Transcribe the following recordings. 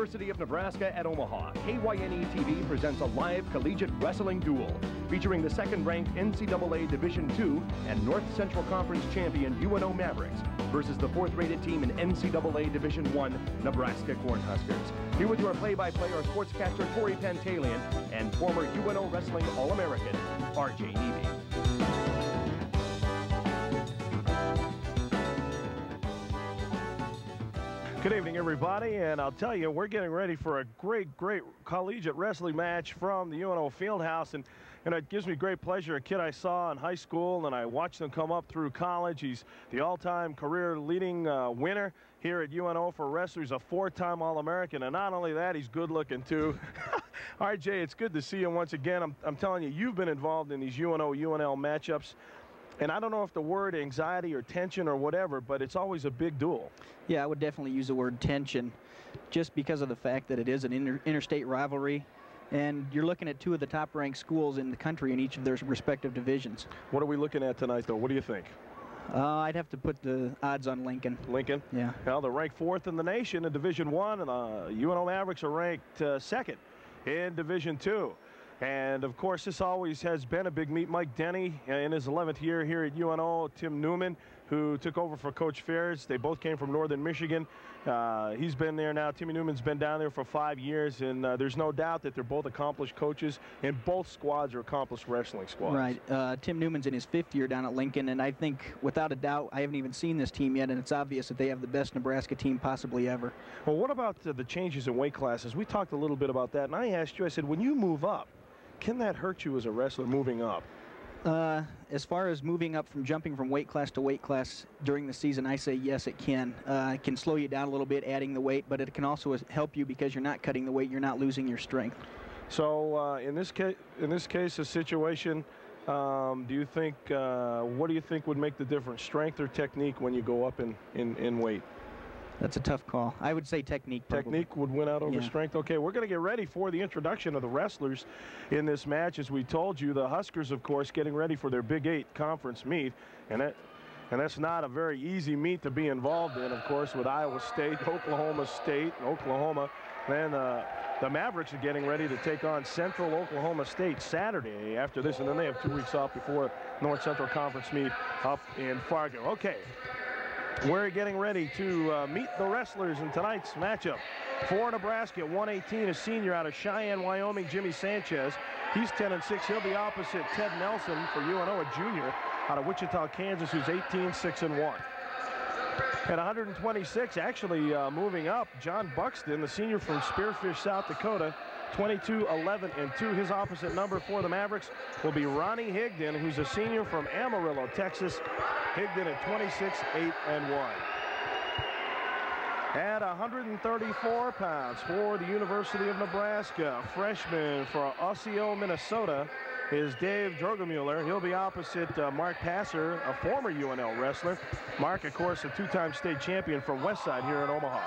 University of Nebraska at Omaha, KYNE-TV presents a live collegiate wrestling duel featuring the second-ranked NCAA Division II and North Central Conference champion UNO Mavericks versus the fourth-rated team in NCAA Division I, Nebraska Cornhuskers. Here with your play-by-play are sportscaster Tori Pantalian and former UNO Wrestling All-American, RJ Nevey. Good evening, everybody, and I'll tell you, we're getting ready for a great collegiate wrestling match from the UNO Fieldhouse, and it gives me great pleasure. A kid I saw in high school, and I watched him come up through college. He's the all-time career leading winner here at UNO for wrestlers, a four-time All-American, and not only that, he's good-looking too. RJ, it's good to see you once again. I'm telling you, you've been involved in these UNO-UNL matchups. And I don't know if the word anxiety or tension or whatever, but it's always a big duel. Yeah, I would definitely use the word tension just because of the fact that it is an interstate rivalry. And you're looking at two of the top-ranked schools in the country in each of their respective divisions. What are we looking at tonight, though? What do you think? I'd have to put the odds on Lincoln. Lincoln? Yeah. Well, they're ranked fourth in the nation in Division I, and the UNO Mavericks are ranked second in Division II. And, of course, this always has been a big meet. Mike Denny in his 11th year here at UNO. Tim Newman, who took over for Coach Ferris. They both came from Northern Michigan. He's been there now. Timmy Newman's been down there for 5 years, and there's no doubt that they're both accomplished coaches, and both squads are accomplished wrestling squads. Right. Tim Newman's in his 5th year down at Lincoln, and I think, without a doubt, I haven't even seen this team yet, and it's obvious that they have the best Nebraska team possibly ever. Well, what about the changes in weight classes? We talked a little bit about that, and I asked you, I said, when you move up, can that hurt you as a wrestler moving up? As far as moving up from jumping from weight class to weight class during the season, I say yes, it can. It can slow you down a little bit, adding the weight, but it can also help you because you're not cutting the weight, you're not losing your strength. So in this case, a situation, do you think, what do you think would make the difference, strength or technique when you go up in weight? That's a tough call. I would say technique. Probably. Technique would win out over strength. Okay, we're going to get ready for the introduction of the wrestlers in this match. As we told you, the Huskers, of course, getting ready for their Big 8 conference meet. And that's not a very easy meet to be involved in, of course, with Iowa State, Oklahoma State, and Oklahoma. Then the Mavericks are getting ready to take on Central Oklahoma State Saturday after this, and then they have 2 weeks off before North Central Conference meet up in Fargo. Okay. We're getting ready to meet the wrestlers in tonight's matchup. For Nebraska, 118, a senior out of Cheyenne, Wyoming, Jimmy Sanchez. He's 10-6. He'll be opposite Ted Nelson for UNO, a junior out of Wichita, Kansas, who's 18-6-1. At 126, actually moving up, John Buxton, the senior from Spearfish, South Dakota, 22-11-2. His opposite number for the Mavericks will be Ronnie Higdon, who's a senior from Amarillo, Texas. Higdon at 26-8-1. At 134 pounds for the University of Nebraska, freshman for Osseo, Minnesota, is Dave Drogemuller. He'll be opposite Mark Passer, a former UNL wrestler. Mark, of course, a 2-time state champion from Westside here in Omaha.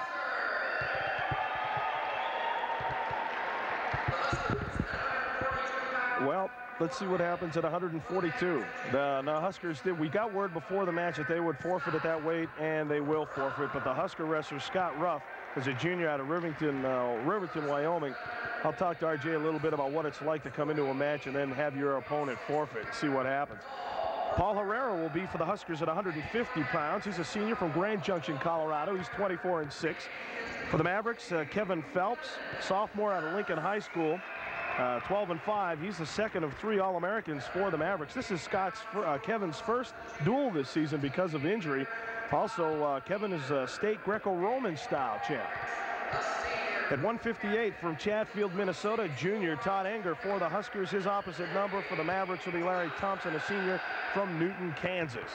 Well, let's see what happens at 142. The Huskers we got word before the match that they would forfeit at that weight, and they will forfeit. But the Husker wrestler, Scott Ruff, is a junior out of Riverton, Wyoming. I'll talk to RJ a little bit about what it's like to come into a match and then have your opponent forfeit and see what happens. Paul Herrera will be for the Huskers at 150 pounds. He's a senior from Grand Junction, Colorado. He's 24-6. For the Mavericks, Kevin Phelps, sophomore out of Lincoln High School. 12-5. He's the second of 3 All-Americans for the Mavericks. This is Kevin's first duel this season because of injury. Also, Kevin is a state Greco-Roman style champ. At 158 from Chatfield, Minnesota, junior Todd Enger for the Huskers. His opposite number for the Mavericks will be Larry Thompson, a senior from Newton, Kansas.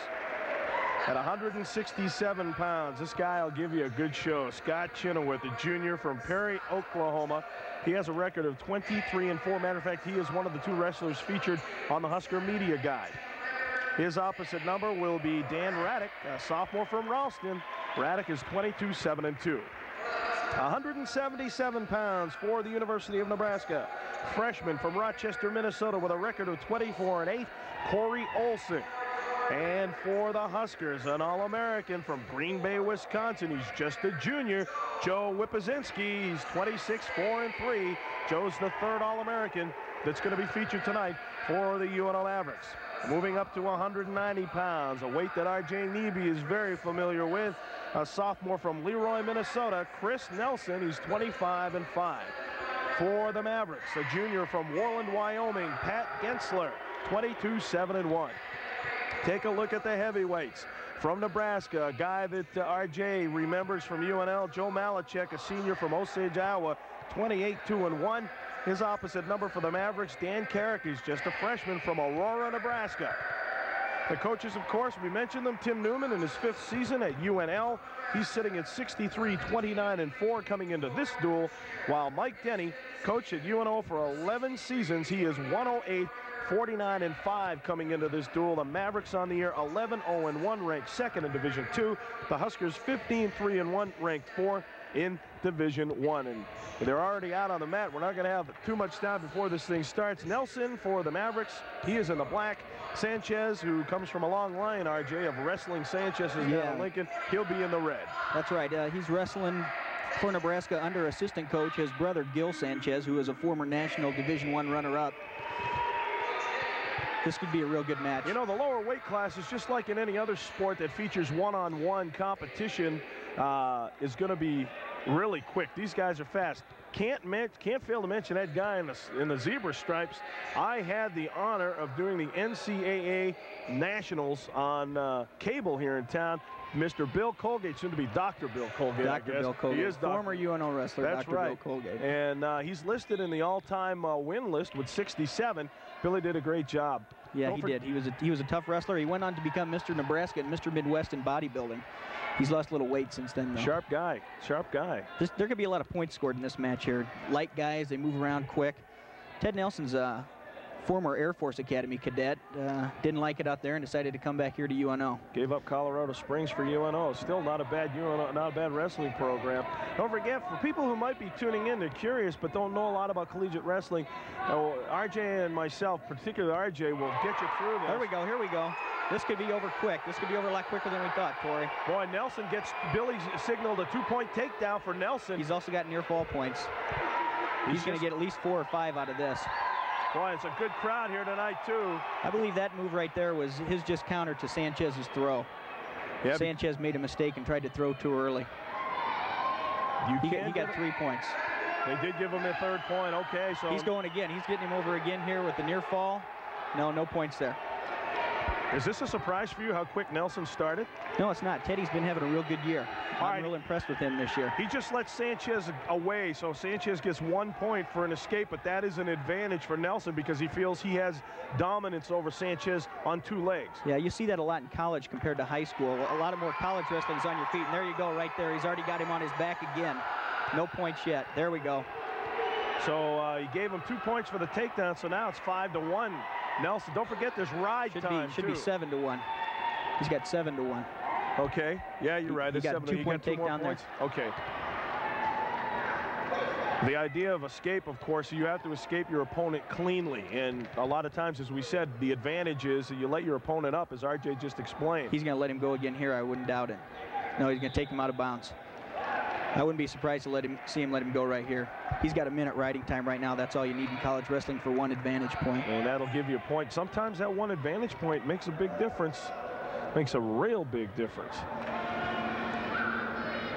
At 167 pounds, this guy will give you a good show. Scott Chenoweth, a junior from Perry, Oklahoma. He has a record of 23-4. Matter of fact, he is one of the 2 wrestlers featured on the Husker Media Guide. His opposite number will be Dan Raddick, a sophomore from Ralston. Raddick is 22-7-2. 177 pounds for the University of Nebraska. Freshman from Rochester, Minnesota, with a record of 24-8, Corey Olson. And for the Huskers, an All-American from Green Bay, Wisconsin. He's just a junior, Joe Wipazinski. He's 26, 4-3. Joe's the third All-American that's going to be featured tonight for the UNL Mavericks. Moving up to 190 pounds, a weight that R.J. Neby is very familiar with. A sophomore from Leroy, Minnesota, Chris Nelson. He's 25-5. For the Mavericks, a junior from Warland, Wyoming, Pat Gensler, 22-7-1. Take a look at the heavyweights. From Nebraska, a guy that R.J. remembers from UNL, Joe Malachek, a senior from Osage, Iowa, 28-2-1. His opposite number for the Mavericks, Dan Carrick, is just a freshman from Aurora, Nebraska. The coaches, of course, we mentioned them. Tim Newman in his 5th season at UNL. He's sitting at 63-29-4 coming into this duel, while Mike Denny, coach at UNO for 11 seasons, he is 108-49-5 coming into this duel. The Mavericks on the year 11-0-1, ranked 2nd in Division II. The Huskers 15-3-1, ranked 4th in Division I. And they're already out on the mat. We're not going to have too much time before this thing starts. Nelson for the Mavericks, he is in the black. Sanchez, who comes from a long line, RJ, of wrestling. Sanchez is down in Lincoln. He'll be in the red. That's right. He's wrestling for Nebraska under assistant coach, his brother Gil Sanchez, who is a former National Division I runner-up. This could be a real good match. You know, the lower weight class is just like in any other sport that features one-on-one competition, is going to be really quick. These guys are fast. Can't fail to mention that guy in the zebra stripes. I had the honor of doing the NCAA Nationals on cable here in town. Mr. Bill Colgate, soon to be Dr. Bill Colgate. Dr. Bill Colgate, he is former UNO wrestler. That's Dr. right. Bill Colgate. And he's listed in the all-time win list with 67. Billy did a great job. Yeah, he did. He was a tough wrestler. He went on to become Mr. Nebraska and Mr. Midwest in bodybuilding. He's lost a little weight since then, though. Sharp guy. Sharp guy. There could be a lot of points scored in this match here. Light guys, they move around quick. Ted Nelson's a former Air Force Academy cadet. Didn't like it out there and decided to come back here to UNO. Gave up Colorado Springs for UNO. Still not a bad UNO, not a bad wrestling program. Don't forget, for people who might be tuning in, they're curious but don't know a lot about collegiate wrestling, RJ and myself, particularly RJ, will get you through this. There we go. Here we go. This could be over quick. This could be over a lot quicker than we thought, Corey. Boy, Nelson gets Billy's signaled a 2-point takedown for Nelson. He's also got near fall points. He's going to get at least 4 or 5 out of this. Boy, it's a good crowd here tonight, too. I believe that move right there was his just counter to Sanchez's throw. Yep. Sanchez made a mistake and tried to throw too early. He got 3 points. They did give him a 3rd point. Okay, so he's going again. He's getting him over again here with the near fall. No points there. Is this a surprise for you how quick Nelson started? No, it's not. Teddy's been having a real good year. I'm real impressed with him this year. He just let Sanchez away, so Sanchez gets 1 point for an escape, but that is an advantage for Nelson because he feels he has dominance over Sanchez on 2 legs. Yeah, you see that a lot in college compared to high school. A lot of more college wrestling's on your feet, and there you go right there. He's already got him on his back again. No points yet. There we go. So he gave him 2 points for the takedown, so now it's 5-1. Nelson, don't forget there's ride time. Should be 7-1. He's got 7-1. Okay. Yeah, you're right. He got a 2-point takedown there. Okay. The idea of escape, of course, you have to escape your opponent cleanly. And a lot of times, as we said, the advantage is that you let your opponent up, as RJ just explained. He's going to let him go again here. I wouldn't doubt it. No, he's going to take him out of bounds. I wouldn't be surprised to see him let him go right here. He's got a minute riding time right now. That's all you need in college wrestling for 1 advantage point. And that'll give you a point. Sometimes that 1 advantage point makes a big difference. Makes a real big difference.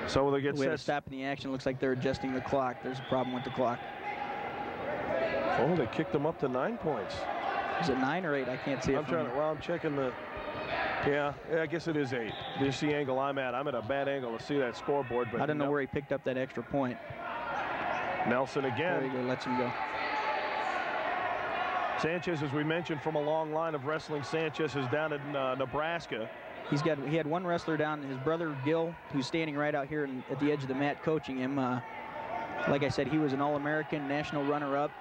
So they get set. Stopping the action. Looks like they're adjusting the clock. There's a problem with the clock. Oh, they kicked them up to 9 points. Is it 9 or 8? I can't see it. I'm checking the. Yeah, I guess it is 8. This is the angle I'm at. I'm at a bad angle to see that scoreboard. But I don't know where he picked up that extra point. Nelson again. There you go, lets him go. Sanchez, as we mentioned, from a long line of wrestling. Sanchez is down in Nebraska. He had 1 wrestler down, his brother Gil, who's standing right out here at the edge of the mat coaching him. Like I said, he was an All-American, national runner-up.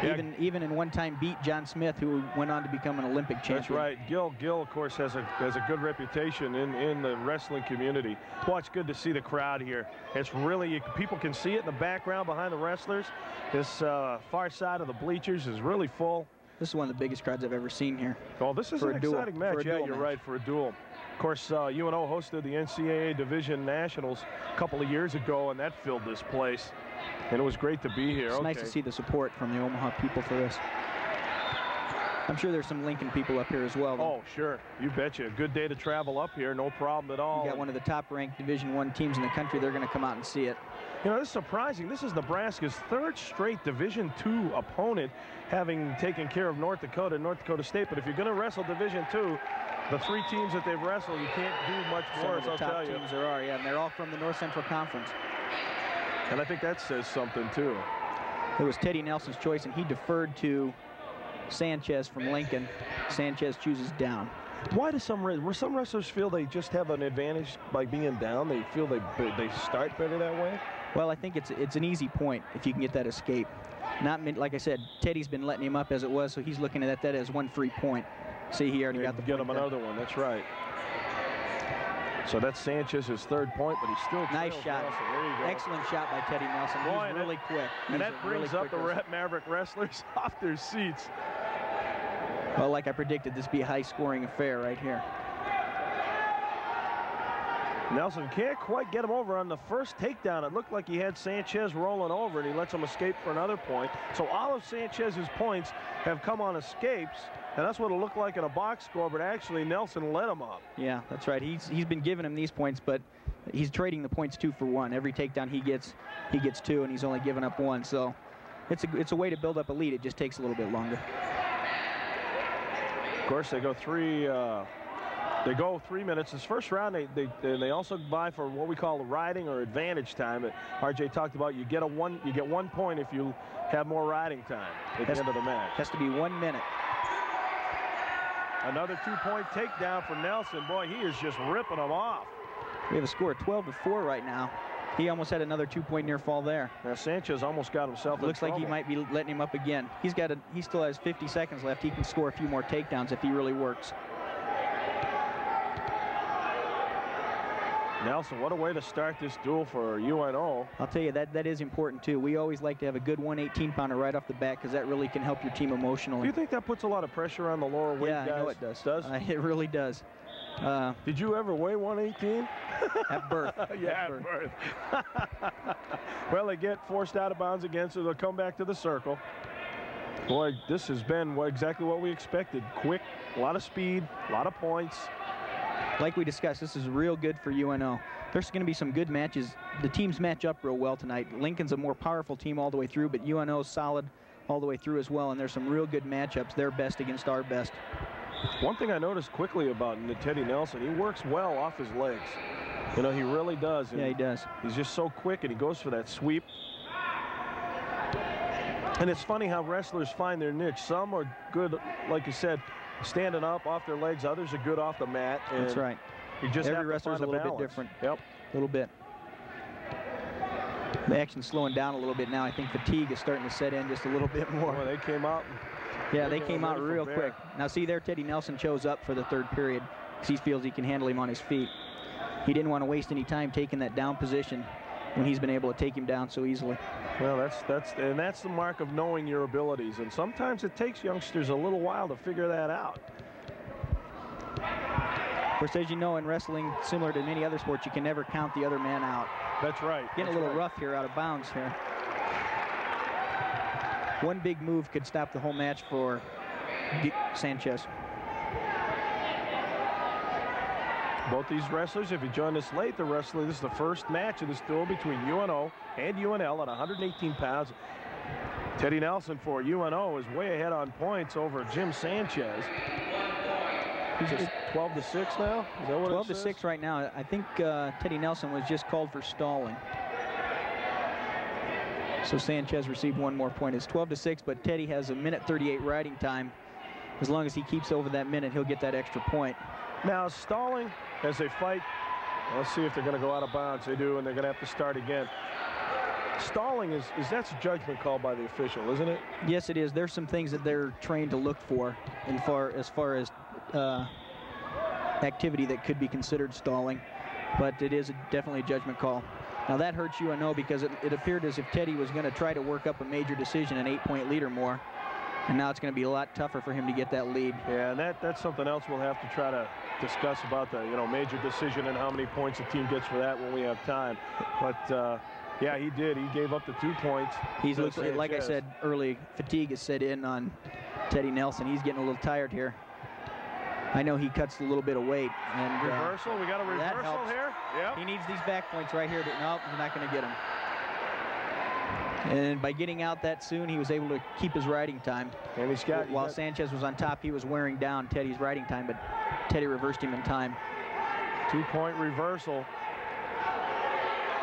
Yeah. Even in one time beat John Smith, who went on to become an Olympic champion. That's right. Gil, of course, has a good reputation in the wrestling community. Boy, it's good to see the crowd here. It's really, people can see it in the background behind the wrestlers. This far side of the bleachers is really full. This is one of the biggest crowds I've ever seen here. Oh, this is an exciting match. Yeah, you're right, for a duel. Of course, UNO hosted the NCAA Division Nationals a couple of years ago, and that filled this place. And it was great to be here. It's nice to see the support from the Omaha people for this. I'm sure there's some Lincoln people up here as well, though. Oh, sure. You betcha. A good day to travel up here. No problem at all. You got one of the top-ranked Division I teams in the country. They're going to come out and see it. You know, this is surprising. This is Nebraska's third straight Division II opponent, having taken care of North Dakota and North Dakota State. But if you're going to wrestle Division II, the 3 teams that they've wrestled, you can't do much worse, I'll tell you. Some of the top teams there are, yeah, and they're all from the North Central Conference. And I think that says something, too. It was Teddy Nelson's choice, and he deferred to Sanchez from Lincoln. Sanchez chooses down. Why do some wrestlers feel they just have an advantage by being down? They feel they start better that way? Well, I think it's an easy point if you can get that escape. Like I said, Teddy's been letting him up as it was, so he's looking at that as one free point. See, he already got the get him another one. That's right. So that's Sanchez's third point, but he's still nice shot. There you go. Excellent shot by Teddy Nelson. He's really quick. And that brings up the Maverick wrestlers off their seats. Well, like I predicted, this be a high-scoring affair right here. Nelson can't quite get him over on the first takedown. It looked like he had Sanchez rolling over, and he lets him escape for another point. So all of Sanchez's points have come on escapes, and that's what it looked like in a box score, but actually Nelson let him up. Yeah, that's right. He's been giving him these points, but he's trading the points 2 for 1. Every takedown he gets 2, and he's only giving up 1. So it's a way to build up a lead. It just takes a little bit longer. Of course, they go 3 minutes. This first round, they also buy for what we call riding or advantage time. But RJ talked about you get 1 point if you have more riding time at the end of the match. Has to be 1 minute. Another 2-point takedown for Nelson. Boy, he is just ripping them off. We have a score of 12-4 right now. He almost had another 2-point near fall there. Now Sanchez almost got himself in Looks trouble. like he might be letting him up again. He still has 50 seconds left. He can score a few more takedowns if he really works. Nelson, what a way to start this duel for UNO. I'll tell you, that is important, too. We always like to have a good 118-pounder right off the bat because that really can help your team emotionally. Do you think that puts a lot of pressure on the lower weight guys? Yeah, I know it does. Does? It really does. Did you ever weigh 118? At birth. Yeah, at birth. Well, they get forced out of bounds again, so they'll come back to the circle. Boy, this has been exactly what we expected. Quick, a lot of speed, a lot of points. Like we discussed, this is real good for UNO. There's going to be some good matches. The teams match up real well tonight. Lincoln's a more powerful team all the way through, but UNO's solid all the way through as well, and there's some real good matchups. Their best against our best. One thing I noticed quickly about Teddy Nelson, he works well off his legs. You know, he really does. Yeah, he does. He's just so quick, and he goes for that sweep. And it's funny how wrestlers find their niche. Some are good, like you said, standing up off their legs. Others are good off the mat. And that's right. You just every wrestler's a little bit different. Yep. A little bit. The action's slowing down a little bit now. I think fatigue is starting to set in just a little bit more. Boy, they came out. Yeah, they came out real quick. Now, see there, Teddy Nelson chose up for the third period because he feels he can handle him on his feet. He didn't want to waste any time taking that down position when he's been able to take him down so easily. Well, that's the mark of knowing your abilities, and sometimes it takes youngsters a little while to figure that out. Of course, as you know, in wrestling, similar to many other sports, you can never count the other man out. That's right. Getting a little rough here, out of bounds here. One big move could stop the whole match for Sanchez. Both these wrestlers, if you join us late, this is the first match of this duel between UNO and UNL at 118 pounds. Teddy Nelson for UNO is way ahead on points over Jim Sanchez. He's just 12-6 now? Is that what 12-6 right now. I think Teddy Nelson was just called for stalling. So Sanchez received one more point. It's 12-6, but Teddy has a minute 38 riding time. As long as he keeps over that minute, he'll get that extra point. Now, stalling as they fight, let's see if they're going to go out of bounds. They do, and they're going to have to start again. Stalling that's a judgment call by the official, isn't it? Yes, it is. There's some things that they're trained to look for as far as activity that could be considered stalling, but it is definitely a judgment call. Now that hurts UNO because it appeared as if Teddy was going to try to work up a major decision, an 8-point lead or more. And now it's going to be a lot tougher for him to get that lead. Yeah, and that's something else we'll have to try to discuss about the major decision and how many points the team gets for that when we have time. But yeah, he did. He gave up the 2 points. He's looked like I said early. Fatigue has set in on Teddy Nelson. He's getting a little tired here. I know he cuts a little bit of weight. And reversal. We got a reversal here. Yep. He needs these back points right here. Nope, he's not going to get them. And by getting out that soon, he was able to keep his riding time. And while Sanchez was on top, he was wearing down Teddy's riding time, but Teddy reversed him in time. 2-point reversal.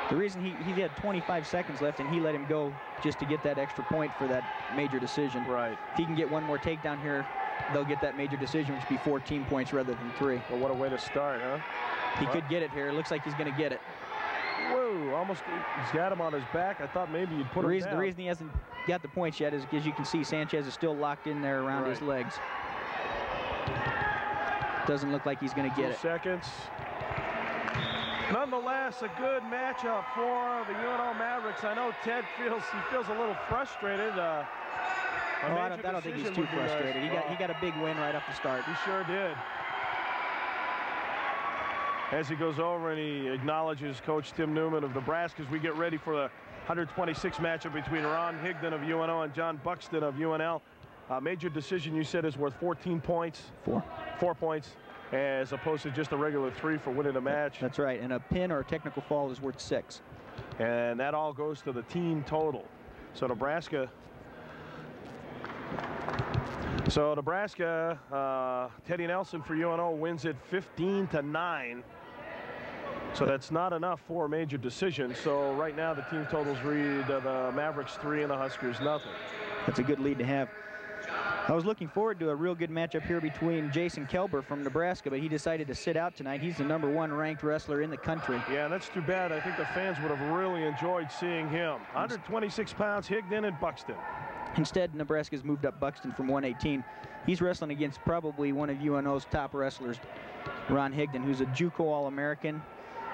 The reason he had 25 seconds left, and he let him go just to get that extra point for that major decision. Right. If he can get one more takedown here, they'll get that major decision, which would be 14 points rather than 3. Well, what a way to start, huh? He could get it here. It looks like he's going to get it. Whoa, almost, he's got him on his back. I thought maybe you'd put him down. The reason he hasn't got the points yet is, as you can see, Sanchez is still locked in there around his legs. Doesn't look like he's going to get it. 2 seconds. Nonetheless, a good matchup for the UNL Mavericks. I know Ted feels a little frustrated. I don't think he's too frustrated. He got a big win right off the start. He sure did. As he goes over and he acknowledges Coach Tim Newman of Nebraska as we get ready for the 126 matchup between Ron Higdon of UNO and John Buxton of UNL. Major decision, you said, is worth 14 points. 4 points, as opposed to just a regular 3 for winning a match. That's right, and a pin or a technical fall is worth 6. And that all goes to the team total. So Nebraska, Teddy Nelson for UNO wins it 15-9. So that's not enough for a major decision. So right now the team totals read the Mavericks 3 and the Huskers nothing. That's a good lead to have. I was looking forward to a real good matchup here between Jason Kelber from Nebraska, but he decided to sit out tonight. He's the #1 ranked wrestler in the country. Yeah, that's too bad. I think the fans would have really enjoyed seeing him. 126 pounds, Higdon and Buxton. Instead, Nebraska's moved up Buxton from 118. He's wrestling against probably one of UNO's top wrestlers, Ron Higdon, who's a JUCO All-American.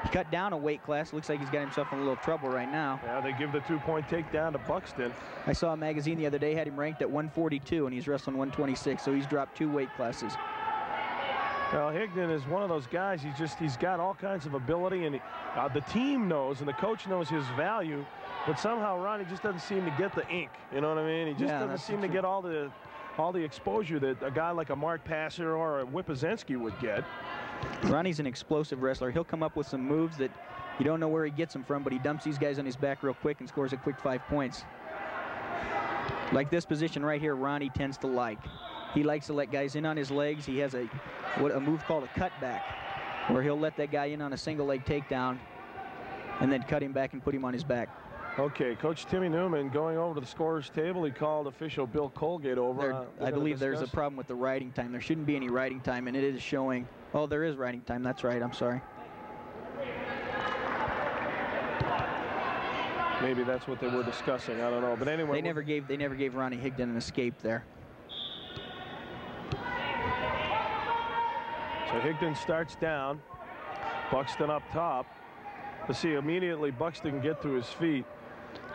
He cut down a weight class. Looks like he's got himself in a little trouble right now. Yeah, they give the 2-point takedown to Buxton. I saw a magazine the other day had him ranked at 142, and he's wrestling 126, so he's dropped 2 weight classes. Well, Higdon is one of those guys. He's got all kinds of ability, and the team knows and the coach knows his value, but somehow Ronnie just doesn't seem to get the ink. You know what I mean? He just doesn't seem to get all the exposure that a guy like a Mark Passer or a Whipazensky would get. Ronnie's an explosive wrestler. He'll come up with some moves that you don't know where he gets them from, but he dumps these guys on his back real quick and scores a quick 5 points. Like this position right here, Ronnie tends to like. He likes to let guys in on his legs. He has a move called a cutback, where he'll let that guy in on a single leg takedown and then cut him back and put him on his back. Okay, Coach Timmy Newman going over to the scorer's table. He called official Bill Colgate over. I believe there's a problem with the riding time. There shouldn't be any riding time, and it is showing. Oh, there is riding time. That's right. I'm sorry. Maybe that's what they were discussing. I don't know. But anyway, they never gave Ronnie Higdon an escape there. So Higdon starts down. Buxton up top. Let's see, immediately Buxton can get to his feet.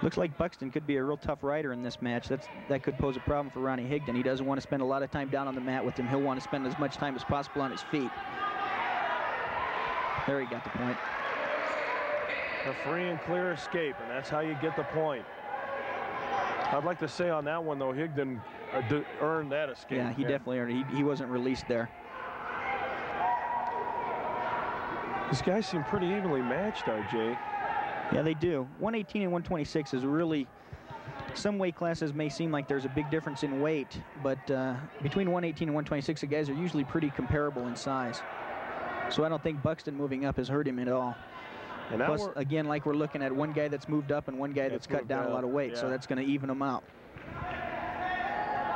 Looks like Buxton could be a real tough rider in this match. That could pose a problem for Ronnie Higdon. He doesn't want to spend a lot of time down on the mat with him. He'll want to spend as much time as possible on his feet. There, he got the point. A free and clear escape, and that's how you get the point. I'd like to say on that one, though, Higdon earned that escape. Yeah, he definitely earned it. He wasn't released there. These guys seem pretty evenly matched, RJ. Yeah, they do. 118 and 126 is really, some weight classes may seem like there's a big difference in weight, but between 118 and 126, the guys are usually pretty comparable in size. So I don't think Buxton moving up has hurt him at all. And plus, again, like we're looking at one guy that's moved up and one guy that's cut down a lot of weight, so that's going to even them out.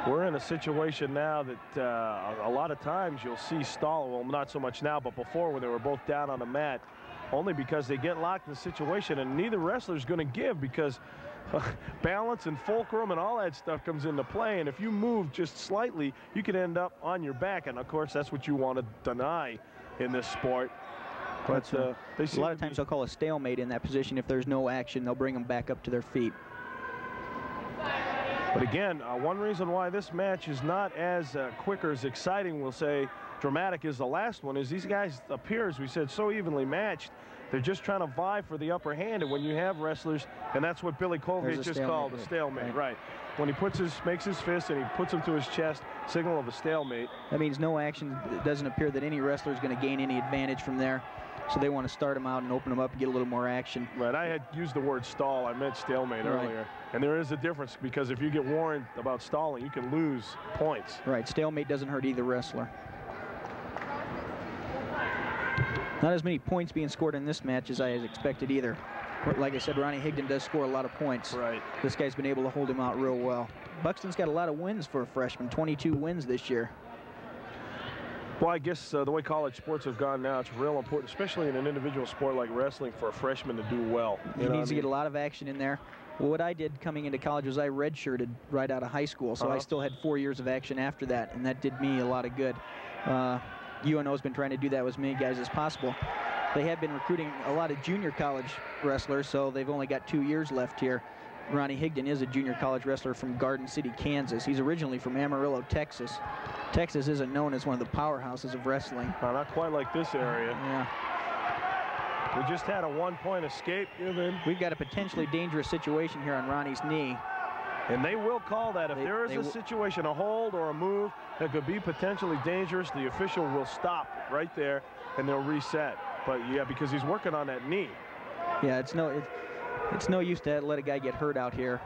We're in a situation now that a lot of times you'll see stall. Well, not so much now, but before when they were both down on the mat, only because they get locked in the situation, and neither wrestler's going to give because balance and fulcrum and all that stuff comes into play. And if you move just slightly, you could end up on your back. And of course, that's what you want to deny in this sport. But a lot of times they'll call a stalemate in that position. If there's no action, they'll bring them back up to their feet. But again, one reason why this match is not as quick or as exciting, we'll say, dramatic as the last one, is these guys appear, as we said, so evenly matched. They're just trying to vie for the upper hand, and when you have wrestlers, and that's what Billy Colgate just called a stalemate, right? When he makes his fist and he puts them to his chest, signal of a stalemate. That means no action. It doesn't appear that any wrestler is going to gain any advantage from there. So they want to start them out and open them up and get a little more action. Right, I had used the word stall. I meant stalemate earlier. And there is a difference, because if you get warned about stalling, you can lose points. Right, stalemate doesn't hurt either wrestler. Not as many points being scored in this match as I had expected either. Like I said, Ronnie Higdon does score a lot of points. Right. This guy's been able to hold him out real well. Buxton's got a lot of wins for a freshman, 22 wins this year. Well, I guess the way college sports have gone now, it's real important, especially in an individual sport like wrestling, for a freshman to do well. He needs to get a lot of action in there. Well, what I did coming into college was I redshirted right out of high school, so I still had 4 years of action after that, and that did me a lot of good. UNO has been trying to do that with as many guys as possible. They have been recruiting a lot of junior college wrestlers, so they've only got 2 years left here. Ronnie Higdon is a junior college wrestler from Garden City, Kansas. He's originally from Amarillo, Texas. Texas isn't known as one of the powerhouses of wrestling. Not quite like this area. Yeah. We just had a 1-point escape. We've got a potentially dangerous situation here on Ronnie's knee. And they will call that. If there is a situation, a hold or a move that could be potentially dangerous, the official will stop right there and they'll reset. But yeah, because he's working on that knee. Yeah, it's no use to let a guy get hurt out here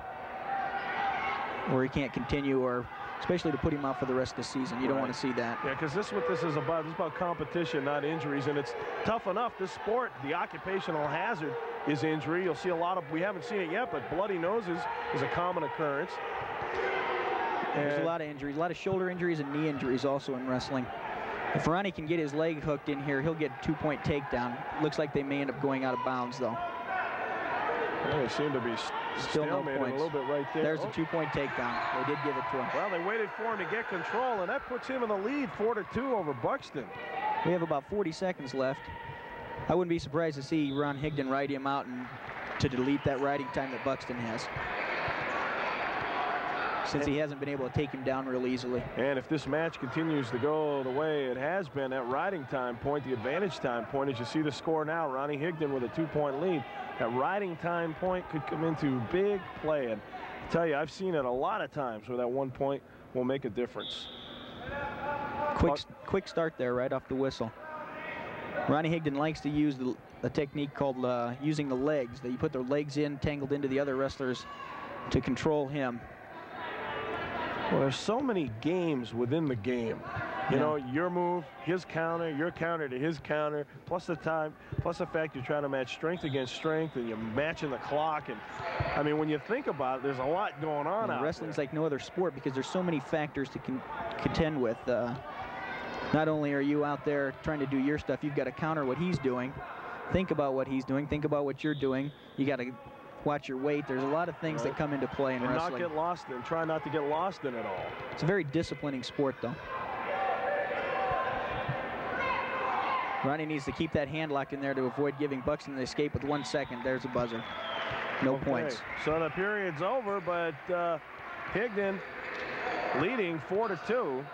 where he can't continue, or especially to put him out for the rest of the season. You don't want to see that. Yeah, because this is what this is about. It's about competition, not injuries. And it's tough enough. This sport, the occupational hazard is injury. You'll see a lot of, we haven't seen it yet, but bloody noses is a common occurrence. There's a lot of injuries, a lot of shoulder injuries and knee injuries also in wrestling. If Ronnie can get his leg hooked in here, he'll get a 2-point takedown. Looks like they may end up going out of bounds, though. Well, they seem to be still no points. A little bit right there. There's a 2-point takedown. They did give it to him. Well, they waited for him to get control, and that puts him in the lead, 4-2 over Buxton. We have about 40 seconds left. I wouldn't be surprised to see Ron Higdon ride him out and to delete that riding time that Buxton has, since he hasn't been able to take him down real easily. And if this match continues to go the way it has been, that riding time point, the advantage time point, as you see the score now, Ronnie Higdon with a 2-point lead. That riding time point could come into big play. And I tell you, I've seen it a lot of times where that 1 point will make a difference. Quick start there right off the whistle. Ronnie Higdon likes to use the technique called using the legs. That you put their legs in, tangled into the other wrestlers to control him. Well, there's so many games within the game. You know, your move, his counter, your counter to his counter, plus the time, plus the fact you're trying to match strength against strength, and you're matching the clock. And I mean, when you think about it, there's a lot going on out wrestling's there. Like no other sport, because there's so many factors to contend with. Not only are you out there trying to do your stuff, you've got to counter what he's doing. Think about what he's doing. Think about what you're doing. You got to watch your weight. There's a lot of things that come into play in wrestling. And not get lost in, try not to get lost in it all. It's a very disciplining sport, though. Ronnie needs to keep that hand locked in there to avoid giving Buxton the escape with 1 second. There's a buzzer. No points. So the period's over, but Higdon leading 4-2.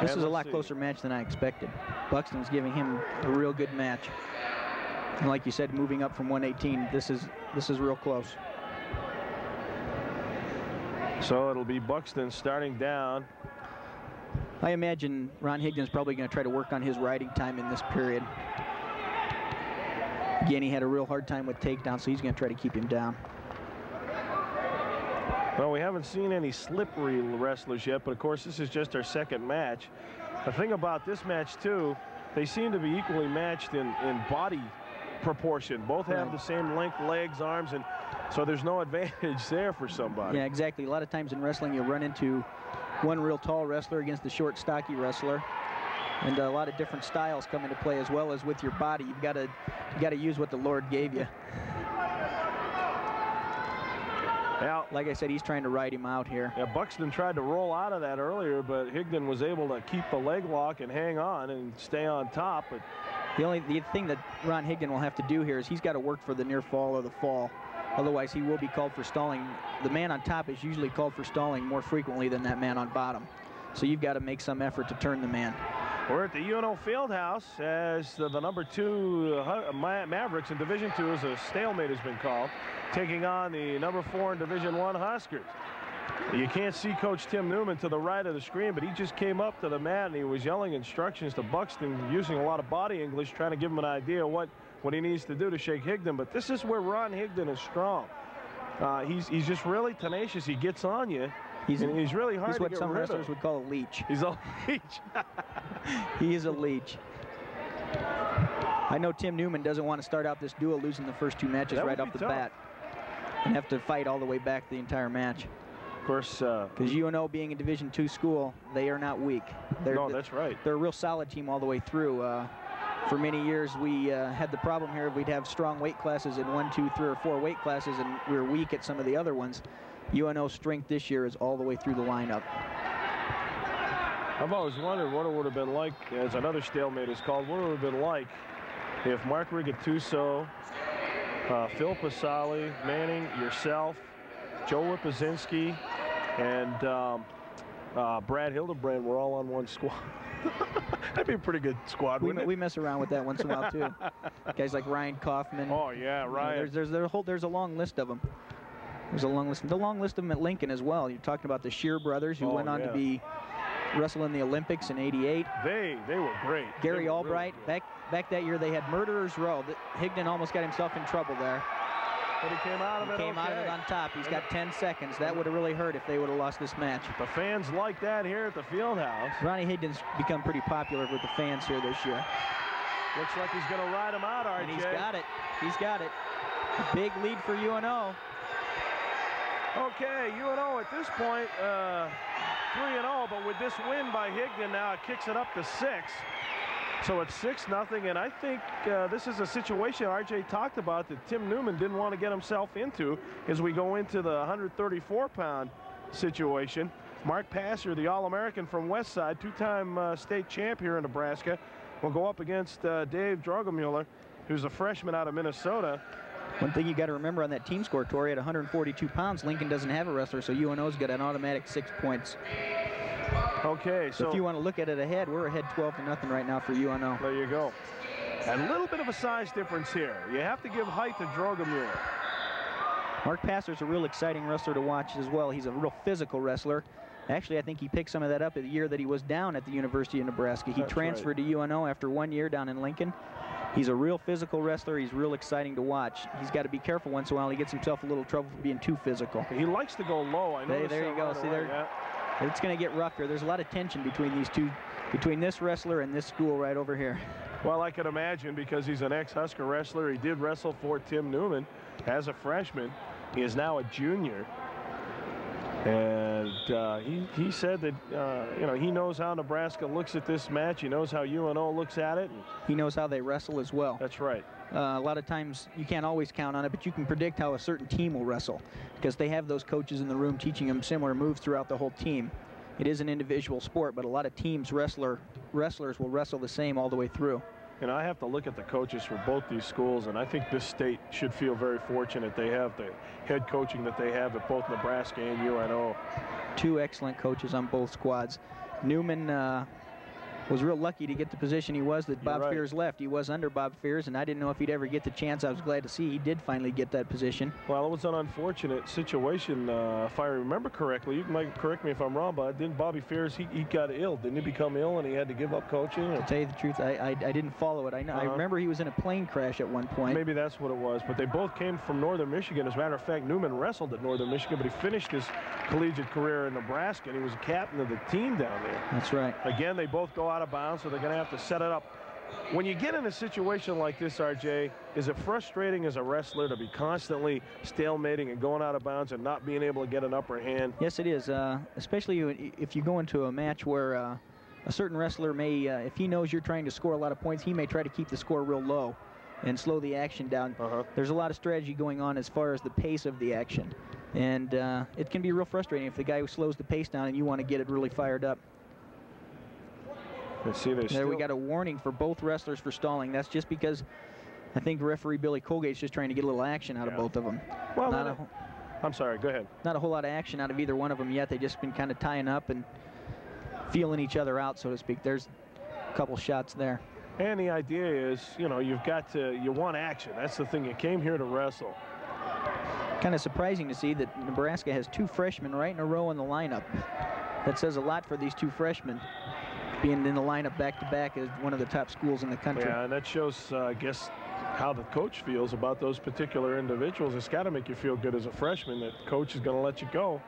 This is a lot closer match than I expected. Buxton's giving him a real good match. And like you said, moving up from 118, this is real close. So it'll be Buxton starting down. I imagine Ron Higdon's probably going to try to work on his riding time in this period. Again, he had a real hard time with takedown, so he's going to try to keep him down. Well, we haven't seen any slippery wrestlers yet, but of course this is just our second match. The thing about this match too, they seem to be equally matched in body proportion. Both have the same length, legs, arms, and so there's no advantage there for somebody. Yeah, exactly. A lot of times in wrestling you run into one real tall wrestler against a short, stocky wrestler, and a lot of different styles come into play, as well as with your body. You got to use what the Lord gave you. Now, like I said, he's trying to ride him out here. Yeah, Buxton tried to roll out of that earlier, but Higdon was able to keep the leg lock and hang on and stay on top. But the thing that Ron Higdon will have to do here is he's got to work for the near fall or the fall. Otherwise, he will be called for stalling. The man on top is usually called for stalling more frequently than that man on bottom. So you've got to make some effort to turn the man. We're at the UNO Fieldhouse as the number 2 Mavericks in Division II, as a stalemate has been called, taking on the number 4 in Division I Huskers. You can't see Coach Tim Newman to the right of the screen, but he just came up to the mat and he was yelling instructions to Buxton, using a lot of body English, trying to give him an idea what he needs to do to shake Higdon. But this is where Ron Higdon is strong. He's just really tenacious. He gets on you. He's really hard to get rid of. He's what some wrestlers would call a leech. He's a leech. He is a leech. I know Tim Newman doesn't want to start out this duel losing the first 2 matches right off the bat and have to fight all the way back the entire match. Of course, because UNO being a Division II school, they are not weak. No, that's right. They're a real solid team all the way through. For many years, we had the problem here. We'd have strong weight classes in 1, 2, 3, or 4 weight classes, and we were weak at some of the other ones. UNO's strength this year is all the way through the lineup. I've always wondered what it would have been like, as another stalemate is called, what it would have been like if Mark Rigatuso, Phil Pasali, Manning, yourself, Joe Lipozinski, and Brad Hildebrand were all on one squad. That'd be a pretty good squad, wouldn't it? We mess around with that once in a while, too. Guys like Ryan Kaufman. Oh, yeah, Ryan. There's a long list of them. There's a long list. The long list of them at Lincoln as well. You're talking about the Shear brothers, who went on to be wrestle in the Olympics in '88. They were great. Gary Albright. Really back that year, they had Murderers Row. Higdon almost got himself in trouble there. But he came out of it. Came out of it on top. He's got 10 seconds. That would have really hurt if they would have lost this match. The fans like that here at the Fieldhouse. Ronnie Higdon's become pretty popular with the fans here this year. Looks like he's going to ride him out, RJ. And he's got it. He's got it. A big lead for UNO. Okay, UNO at this point 3-0, but with this win by Higdon now, it kicks it up to 6. So it's 6-0, and I think this is a situation RJ talked about that Tim Newman didn't want to get himself into as we go into the 134-pound situation. Mark Passer, the All-American from Westside, 2-time state champ here in Nebraska, will go up against Dave Drogemuller, who's a freshman out of Minnesota. One thing you got to remember on that team score, Tori, at 142 pounds, Lincoln doesn't have a wrestler, so UNO's got an automatic 6 points. Okay, so if you want to look at it ahead, we're ahead 12-0 right now for UNO. There you go. A little bit of a size difference here. You have to give height to Drogemuller. Mark Passer's a real exciting wrestler to watch as well. He's a real physical wrestler. Actually, I think he picked some of that up the year that he was down at the University of Nebraska. He transferred to UNO after 1 year down in Lincoln. He's a real physical wrestler. He's real exciting to watch. He's got to be careful once in a while. He gets himself a little trouble for being too physical. He likes to go low. I know. There you go. See there. Yeah. It's going to get rough here. There's a lot of tension between these two, between this wrestler and this school right over here. Well, I can imagine, because he's an ex-Husker wrestler. He did wrestle for Tim Newman as a freshman. He is now a junior. And he said that, you know, he knows how Nebraska looks at this match. He knows how UNO looks at it. He knows how they wrestle as well. That's right. A lot of times you can't always count on it, but you can predict how a certain team will wrestle because they have those coaches in the room teaching them similar moves throughout the whole team. It is an individual sport, but a lot of teams, wrestlers will wrestle the same all the way through. And I have to look at the coaches for both these schools, and I think this state should feel very fortunate they have the head coaching that they have at both Nebraska and UNO. 2 excellent coaches on both squads. Newman was real lucky to get the position he was that Bob Fears left. He was under Bob Fears, and I didn't know if he'd ever get the chance. I was glad to see he did finally get that position. Well, it was an unfortunate situation. If I remember correctly, you might correct me if I'm wrong, but didn't Bobby Fears, he got ill. Didn't he become ill and he had to give up coaching? To tell you the truth, I didn't follow it. I remember he was in a plane crash at one point. Maybe that's what it was, but they both came from Northern Michigan. As a matter of fact, Newman wrestled at Northern Michigan, but he finished his collegiate career in Nebraska, and he was a captain of the team down there. That's right. Again, they both go out of bounds, so they're going to have to set it up. When you get in a situation like this, RJ, is it frustrating as a wrestler to be constantly stalemating and going out of bounds and not being able to get an upper hand? Yes, it is, especially if you go into a match where a certain wrestler may, if he knows you're trying to score a lot of points, he may try to keep the score real low and slow the action down. There's a lot of strategy going on as far as the pace of the action. And it can be real frustrating if the guy who slows the pace down and you want to get it really fired up. Let's see, there we got a warning for both wrestlers for stalling. That's just because I think referee Billy Colgate's just trying to get a little action out of both of them. Well, I'm sorry, go ahead. Not a whole lot of action out of either one of them yet. They've just been kind of tying up and feeling each other out, so to speak. There's a couple shots there. And the idea is, you know, you want action. That's the thing. You came here to wrestle. Kind of surprising to see that Nebraska has 2 freshmen right in a row in the lineup. That says a lot for these 2 freshmen being in the lineup back-to-back as one of the top schools in the country. Yeah, and that shows, I guess, how the coach feels about those particular individuals. It's got to make you feel good as a freshman that the coach is going to let you go.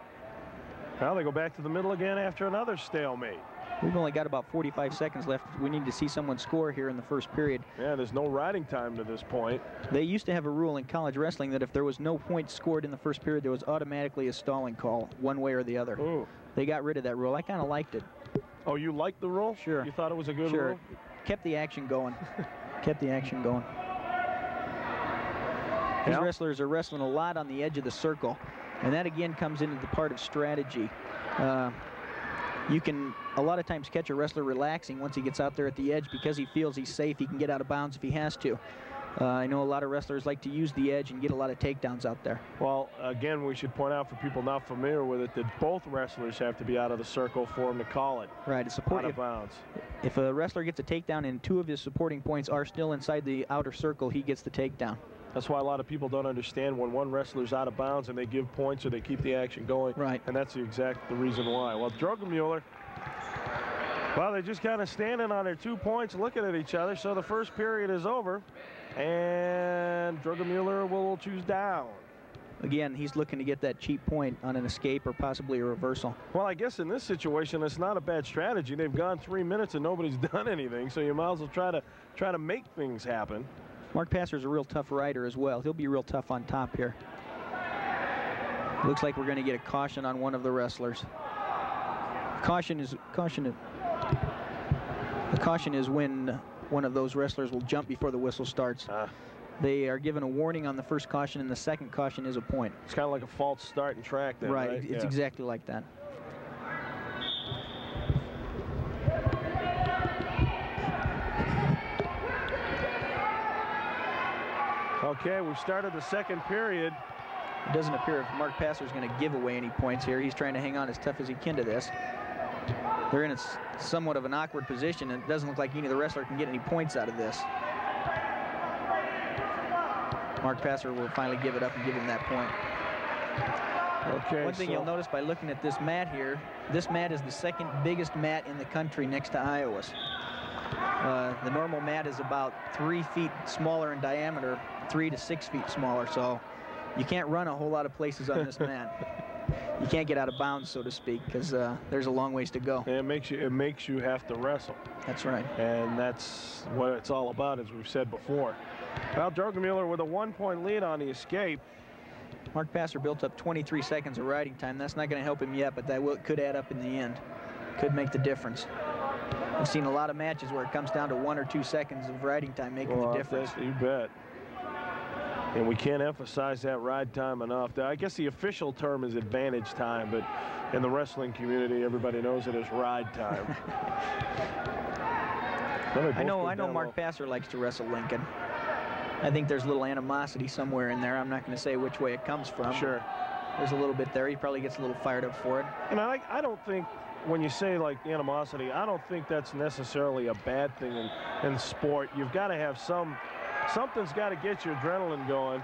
Now they go back to the middle again after another stalemate. We've only got about 45 seconds left. We need to see someone score here in the first period. Yeah, there's no riding time to this point. They used to have a rule in college wrestling that if there was no points scored in the first period, there was automatically a stalling call, one way or the other. Ooh. They got rid of that rule. I kind of liked it. Oh, you liked the rule? Sure. You thought it was a good Sure. rule? Kept the action going. Kept the action going. These wrestlers are wrestling a lot on the edge of the circle, and that again comes into the part of strategy. You can a lot of times catch a wrestler relaxing once he gets out there at the edge because he feels he's safe. He can get out of bounds if he has to. I know a lot of wrestlers like to use the edge and get a lot of takedowns out there. Well, again, we should point out for people not familiar with it that both wrestlers have to be out of the circle for him to call it. Right, out of bounds. If a wrestler gets a takedown and 2 of his supporting points are still inside the outer circle, he gets the takedown. That's why a lot of people don't understand when one wrestler's out of bounds and they give points or they keep the action going. Right. And that's the reason why. Well, Drogemuller, well, they're just kind of standing on their 2 points looking at each other. So the first period is over. And Drogemuller will choose down. Again, he's looking to get that cheap point on an escape or possibly a reversal. Well, I guess in this situation, it's not a bad strategy. They've gone 3 minutes and nobody's done anything. So you might as well try to make things happen. Mark Passer's a real tough rider as well. He'll be real tough on top here. Looks like we're going to get a caution on one of the wrestlers. The caution is when one of those wrestlers will jump before the whistle starts. They are given a warning on the first caution, and the second caution is a point. It's kind of like a false start and track then, right? It's exactly like that. Okay, we've started the second period. It doesn't appear if Mark Passer is going to give away any points here. He's trying to hang on as tough as he can to this. They're in a somewhat of an awkward position, and it doesn't look like any of the wrestler can get any points out of this. Mark Passer will finally give it up and give him that point. Okay. One thing you'll notice by looking at this mat here, this mat is the 2nd biggest mat in the country next to Iowa's. The normal mat is about 3 feet smaller in diameter, 3 to 6 feet smaller, so you can't run a whole lot of places on this mat. You can't get out of bounds, so to speak, because there's a long ways to go. And it makes you have to wrestle. That's right. And that's what it's all about, as we've said before. Well, Drogemuller with a 1-point lead on the escape. Mark Passer built up 23 seconds of riding time. That's not going to help him yet, but that could add up in the end. Could make the difference. I've seen a lot of matches where it comes down to 1 or 2 seconds of riding time making the difference. You bet. And we can't emphasize that ride time enough. I guess the official term is advantage time, but in the wrestling community, everybody knows it as ride time. I know Mark Passer likes to wrestle Lincoln. I think there's a little animosity somewhere in there. I'm not going to say which way it comes from. Sure. There's a little bit there. He probably gets a little fired up for it. And I don't think, when you say like animosity, I don't think that's necessarily a bad thing in sport. You've got to have something's got to get your adrenaline going.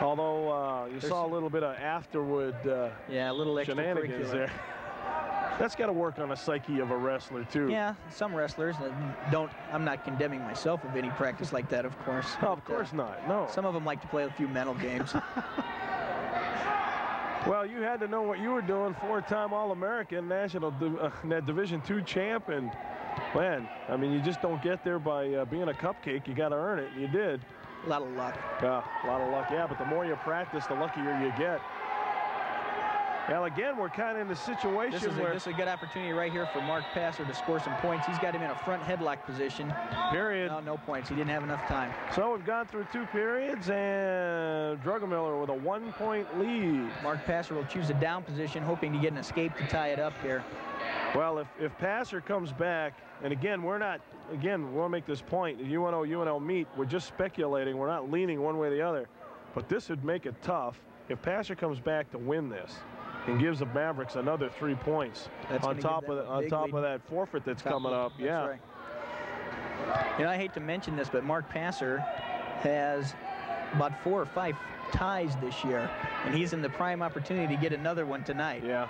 Although you saw a little bit of afterward a little shenanigans there. That's got to work on the psyche of a wrestler too. Yeah, some wrestlers don't. I'm not condemning myself of any practice like that, of course. Oh, of course not. No. Some of them like to play a few mental games. Well, you had to know what you were doing. 4-time All-American, national Division II champ, and man, I mean, you just don't get there by being a cupcake. You got to earn it. You did. A lot of luck. Yeah, a lot of luck. Yeah, but the more you practice, the luckier you get. Well, again, we're kind of in the situation where... This is a good opportunity right here for Mark Passer to score some points. He's got him in a front headlock position. Period. No points. He didn't have enough time. So we've gone through 2 periods, and Drugemiller with a 1-point lead. Mark Passer will choose a down position, hoping to get an escape to tie it up here. Well, if Passer comes back, and again, we'll make this point, the UNL meet, we're just speculating. We're not leaning one way or the other. But this would make it tough if Passer comes back to win this and gives the Mavericks another 3 points on top of that forfeit that's coming up. Yeah. Right. You know, I hate to mention this, but Mark Passer has about 4 or 5 ties this year, and he's in the prime opportunity to get another one tonight. Yeah.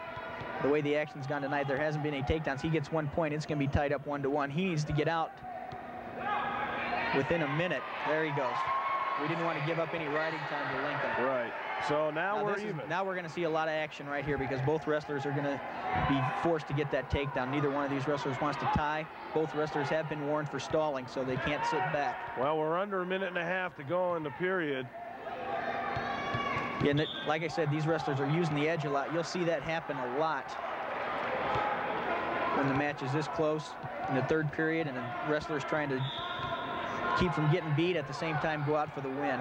The way the action's gone tonight, there hasn't been any takedowns. He gets 1 point. It's going to be tied up 1-1. He needs to get out within a minute. There he goes. We didn't want to give up any riding time to Lincoln. Right. So now we're even. Now we're going to see a lot of action right here because both wrestlers are going to be forced to get that takedown. Neither one of these wrestlers wants to tie. Both wrestlers have been warned for stalling, so they can't sit back. Well, we're under a minute and a half to go in the period. Yeah, and like I said, these wrestlers are using the edge a lot. You'll see that happen a lot when the match is this close in the 3rd period and the wrestlers trying to keep from getting beat at the same time go out for the win.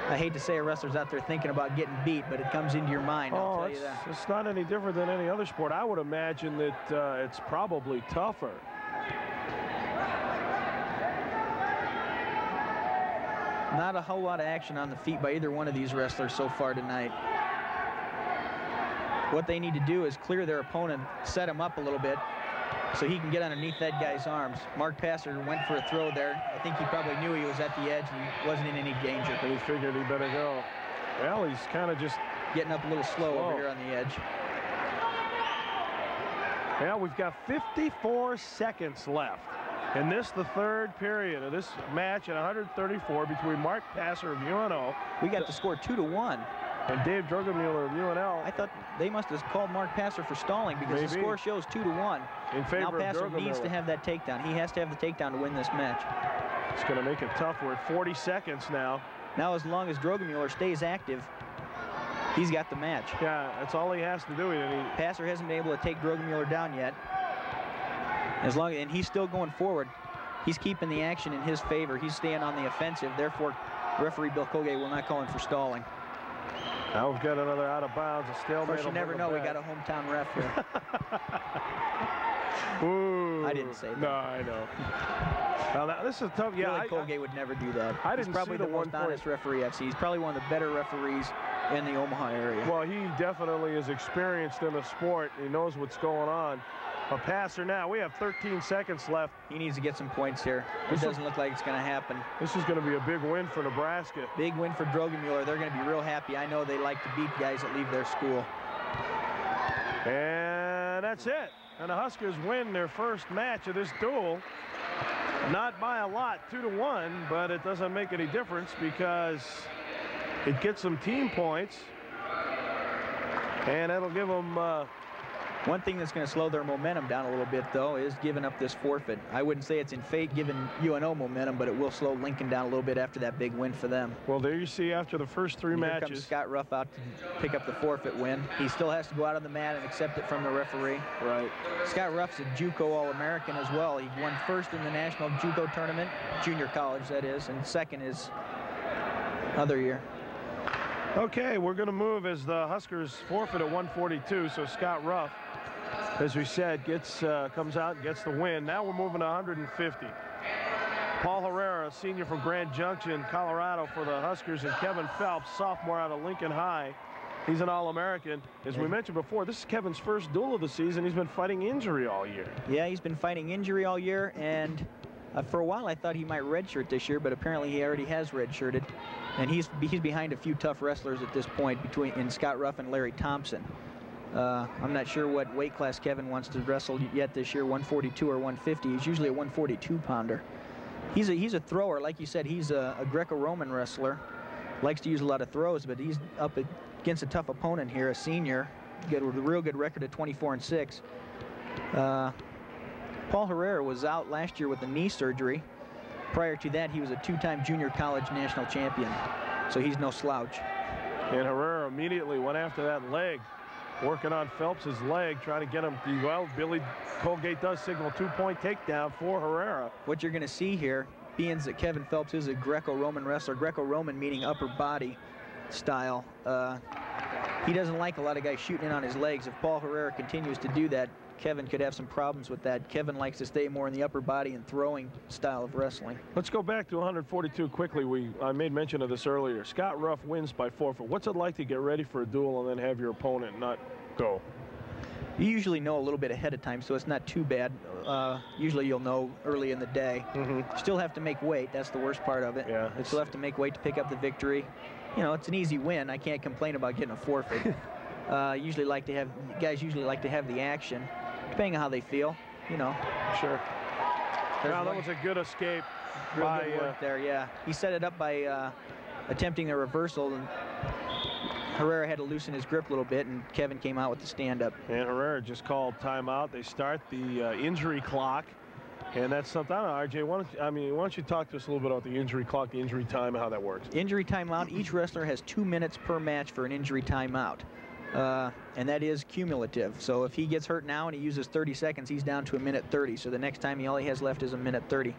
I hate to say a wrestler's out there thinking about getting beat, but it comes into your mind, I'll tell you that. It's not any different than any other sport. I would imagine that it's probably tougher. Not a whole lot of action on the feet by either one of these wrestlers so far tonight. What they need to do is clear their opponent, set him up a little bit, so he can get underneath that guy's arms. Mark Passer went for a throw there. I think he probably knew he was at the edge and he wasn't in any danger. But he figured he better go. Well, he's kind of just getting up a little slow over here on the edge. Well, we've got 54 seconds left. And this the 3rd period of this match at 134 between Mark Passer of UNO. We got the score 2-1. And Dave Drugemiller of UNL. I thought they must have called Mark Passer for stalling because the score shows 2-1. In favor of Drugemiller. Now Passer needs to have that takedown. He has to have the takedown to win this match. It's going to make it tough. We're at 40 seconds now. Now as long as Drugemiller stays active, he's got the match. Yeah, that's all he has to do. Passer hasn't been able to take Drugemiller down yet. And he's still going forward. He's keeping the action in his favor. He's staying on the offensive. Therefore, referee Bill Colgate will not call him for stalling. Now we've got another out of bounds. A stalemate. Of course, you never know. We got a hometown ref here. Ooh. I didn't say that. No, I know. Well, now, this is tough. Yeah, Billy Colgate would never do that. I didn't He's probably see the most honest referee I've seen. He's probably one of the better referees in the Omaha area. Well, he definitely is experienced in the sport. He knows what's going on. A Passer now. We have 13 seconds left. He needs to get some points here. It doesn't look like it's going to happen. This is going to be a big win for Nebraska. Big win for Drugemiller. They're going to be real happy. I know they like to beat guys that leave their school. And that's it. And the Huskers win their first match of this duel. Not by a lot, 2-1, but it doesn't make any difference because it gets some team points. And that'll give them... One thing that's going to slow their momentum down a little bit, though, is giving up this forfeit. I wouldn't say it's in fate giving UNO momentum, but it will slow Lincoln down a little bit after that big win for them. Well, there you see after the first 3 matches. Here comes Scott Ruff out to pick up the forfeit win. He still has to go out on the mat and accept it from the referee. Right. Scott Ruff's a JUCO All-American as well. He won first in the national JUCO tournament, junior college that is, and second is other year. Okay, we're going to move as the Huskers forfeit at 142, so Scott Ruff, as we said, comes out and gets the win. Now we're moving to 150. Paul Herrera, senior from Grand Junction, Colorado for the Huskers, and Kevin Phelps, sophomore out of Lincoln High. He's an All-American. As we mentioned before, this is Kevin's first duel of the season. He's been fighting injury all year. Yeah, he's been fighting injury all year, and for a while I thought he might redshirt this year, but apparently he already has redshirted. And he's behind a few tough wrestlers at this point in Scott Ruff and Larry Thompson. I'm not sure what weight class Kevin wants to wrestle yet this year, 142 or 150. He's usually a 142-pounder. He's a thrower. Like you said, he's a Greco-Roman wrestler. Likes to use a lot of throws, but he's up against a tough opponent here, a senior. With a real good record of 24-6. Paul Herrera was out last year with a knee surgery. Prior to that, he was a 2-time junior college national champion. So he's no slouch. And Herrera immediately went after that leg. working on Phelps's leg, trying to get him. Well, Billy Colgate does signal 2-point takedown for Herrera. What you're going to see here, being that Kevin Phelps is a Greco-Roman wrestler, Greco-Roman meaning upper body style, he doesn't like a lot of guys shooting in on his legs. If Paul Herrera continues to do that, Kevin could have some problems with that. Kevin likes to stay more in the upper body and throwing style of wrestling. Let's go back to 142 quickly. I made mention of this earlier. Scott Ruff wins by forfeit. What's it like to get ready for a duel and then have your opponent not go? You usually know a little bit ahead of time, so it's not too bad. Usually you'll know early in the day. Still have to make weight. That's the worst part of it. Yeah, Still have to make weight to pick up the victory. You know, it's an easy win. I can't complain about getting a forfeit. Guys usually like to have the action, depending on how they feel. You know. Sure. Now that was a good escape. Real good work there. Yeah. He set it up by attempting a reversal, and Herrera had to loosen his grip a little bit, and Kevin came out with the stand-up. And Herrera just called timeout. They start the injury clock, and that's something. I don't know, RJ. Why don't you talk to us a little bit about the injury clock, the injury time, and how that works? Injury timeout. Each wrestler has 2 minutes per match for an injury timeout, and that is cumulative. So if he gets hurt now and he uses 30 seconds, he's down to 1:30. So the next time all he has left is 1:30.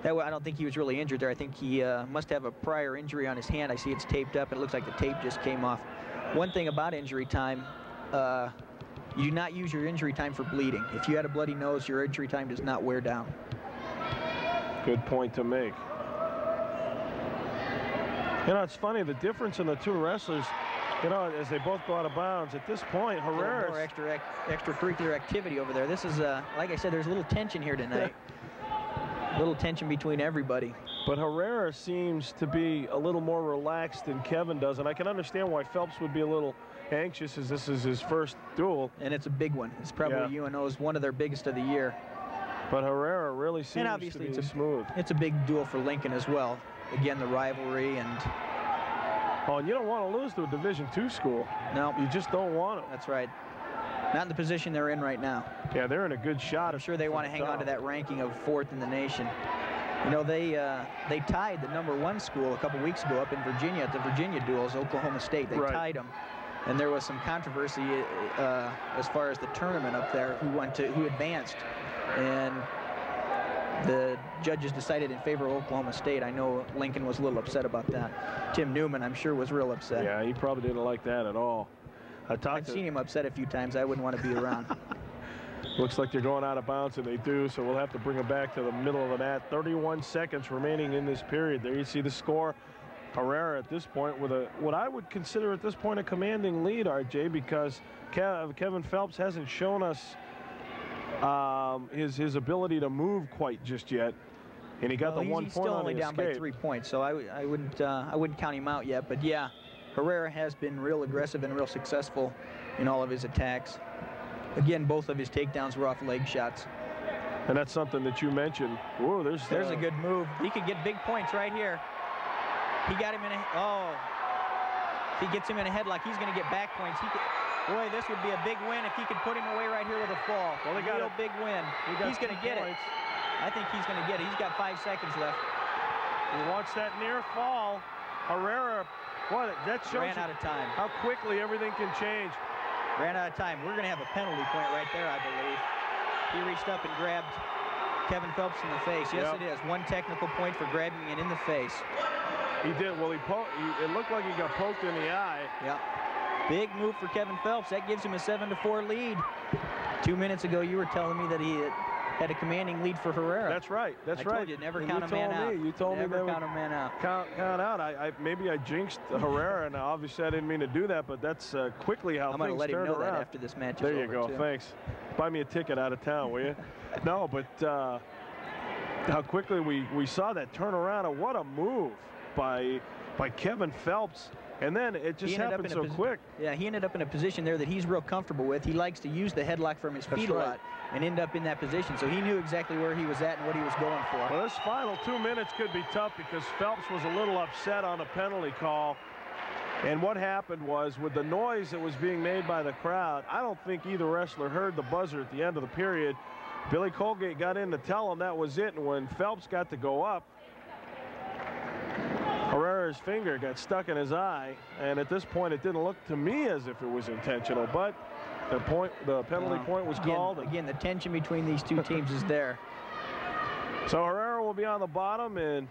That way, I don't think he was really injured there. I think he must have a prior injury on his hand. I see it's taped up. It looks like the tape just came off. One thing about injury time, you do not use your injury time for bleeding. If you had a bloody nose, your injury time does not wear down. Good point to make. You know, it's funny, the difference in the two wrestlers, you know, as they both go out of bounds, at this point, Herrera... More extracurricular activity over there. This is, like I said, there's a little tension here tonight. A little tension between everybody. But Herrera seems to be a little more relaxed than Kevin does, and I can understand why Phelps would be a little anxious, as this is his first duel. And it's a big one. It's probably UNO's one of their biggest of the year. But Herrera really seems to be smooth. It's a big duel for Lincoln as well. Again, the rivalry and... Oh, and you don't want to lose to a Division II school. No. You just don't want to. That's right. Not in the position they're in right now. Yeah, they're in a good shot. I'm sure they want to hang on to that ranking of 4th in the nation. You know, they tied the #1 school a couple weeks ago up in Virginia at the Virginia duels, Oklahoma State. They tied them, and there was some controversy as far as the tournament up there, who advanced, and the judges decided in favor of Oklahoma State. I know Lincoln was a little upset about that. Tim Newman, I'm sure, was real upset. Yeah, he probably didn't like that at all. I've seen him upset a few times. I wouldn't want to be around. Looks like they're going out of bounds, and they do, so we'll have to bring them back to the middle of the mat. 31 seconds remaining in this period. There you see the score. Herrera at this point with what I would consider at this point a commanding lead, RJ, because Kevin Phelps hasn't shown us his ability to move quite just yet. And he got the 1 point on the escape. He's still only down by 3 points, so I wouldn't count him out yet. But yeah, Herrera has been real aggressive and real successful in all of his attacks. Again, both of his takedowns were off leg shots. And that's something that you mentioned. Whoa, there's a good move. He could get big points right here. He got him in a... Oh. If he gets him in a headlock, he's going to get back points. Boy, this would be a big win if he could put him away right here with a fall. Well, he got a big win. He's going to get it. I think he's going to get it. He's got 5 seconds left. He wants that near fall. Herrera, that shows ran out of time. How quickly everything can change. Ran out of time. We're going to have a penalty point right there, I believe. He reached up and grabbed Kevin Phelps in the face. Yes, it is. 1 technical point for grabbing it in the face. He did. Well, it looked like he got poked in the eye. Yeah. Big move for Kevin Phelps. That gives him a 7-4 lead. 2 minutes ago, you were telling me that he had a commanding lead for Herrera. That's right. That's right. I told you, never count a man out. You told me never count a man out. Count out. Maybe I jinxed Herrera, and obviously I didn't mean to do that, but that's quickly how things turn around. I'm going to let him know that after this match is over. There you go. Too. Thanks. Buy me a ticket out of town, will you? No, but how quickly we saw that turnaround. And what a move by Kevin Phelps. And then it just happened so quick. Yeah, he ended up in a position there that he's real comfortable with. He likes to use the headlock from his feet a lot and end up in that position. So he knew exactly where he was at and what he was going for. Well, this final 2 minutes could be tough because Phelps was a little upset on the penalty call. And what happened was, with the noise that was being made by the crowd, I don't think either wrestler heard the buzzer at the end of the period. Billy Colgate got in to tell him that was it, and when Phelps got to go up, Herrera's finger got stuck in his eye, and at this point it didn't look to me as if it was intentional, but The penalty point was called. Again, the tension between these two teams is there. So Herrera will be on the bottom, and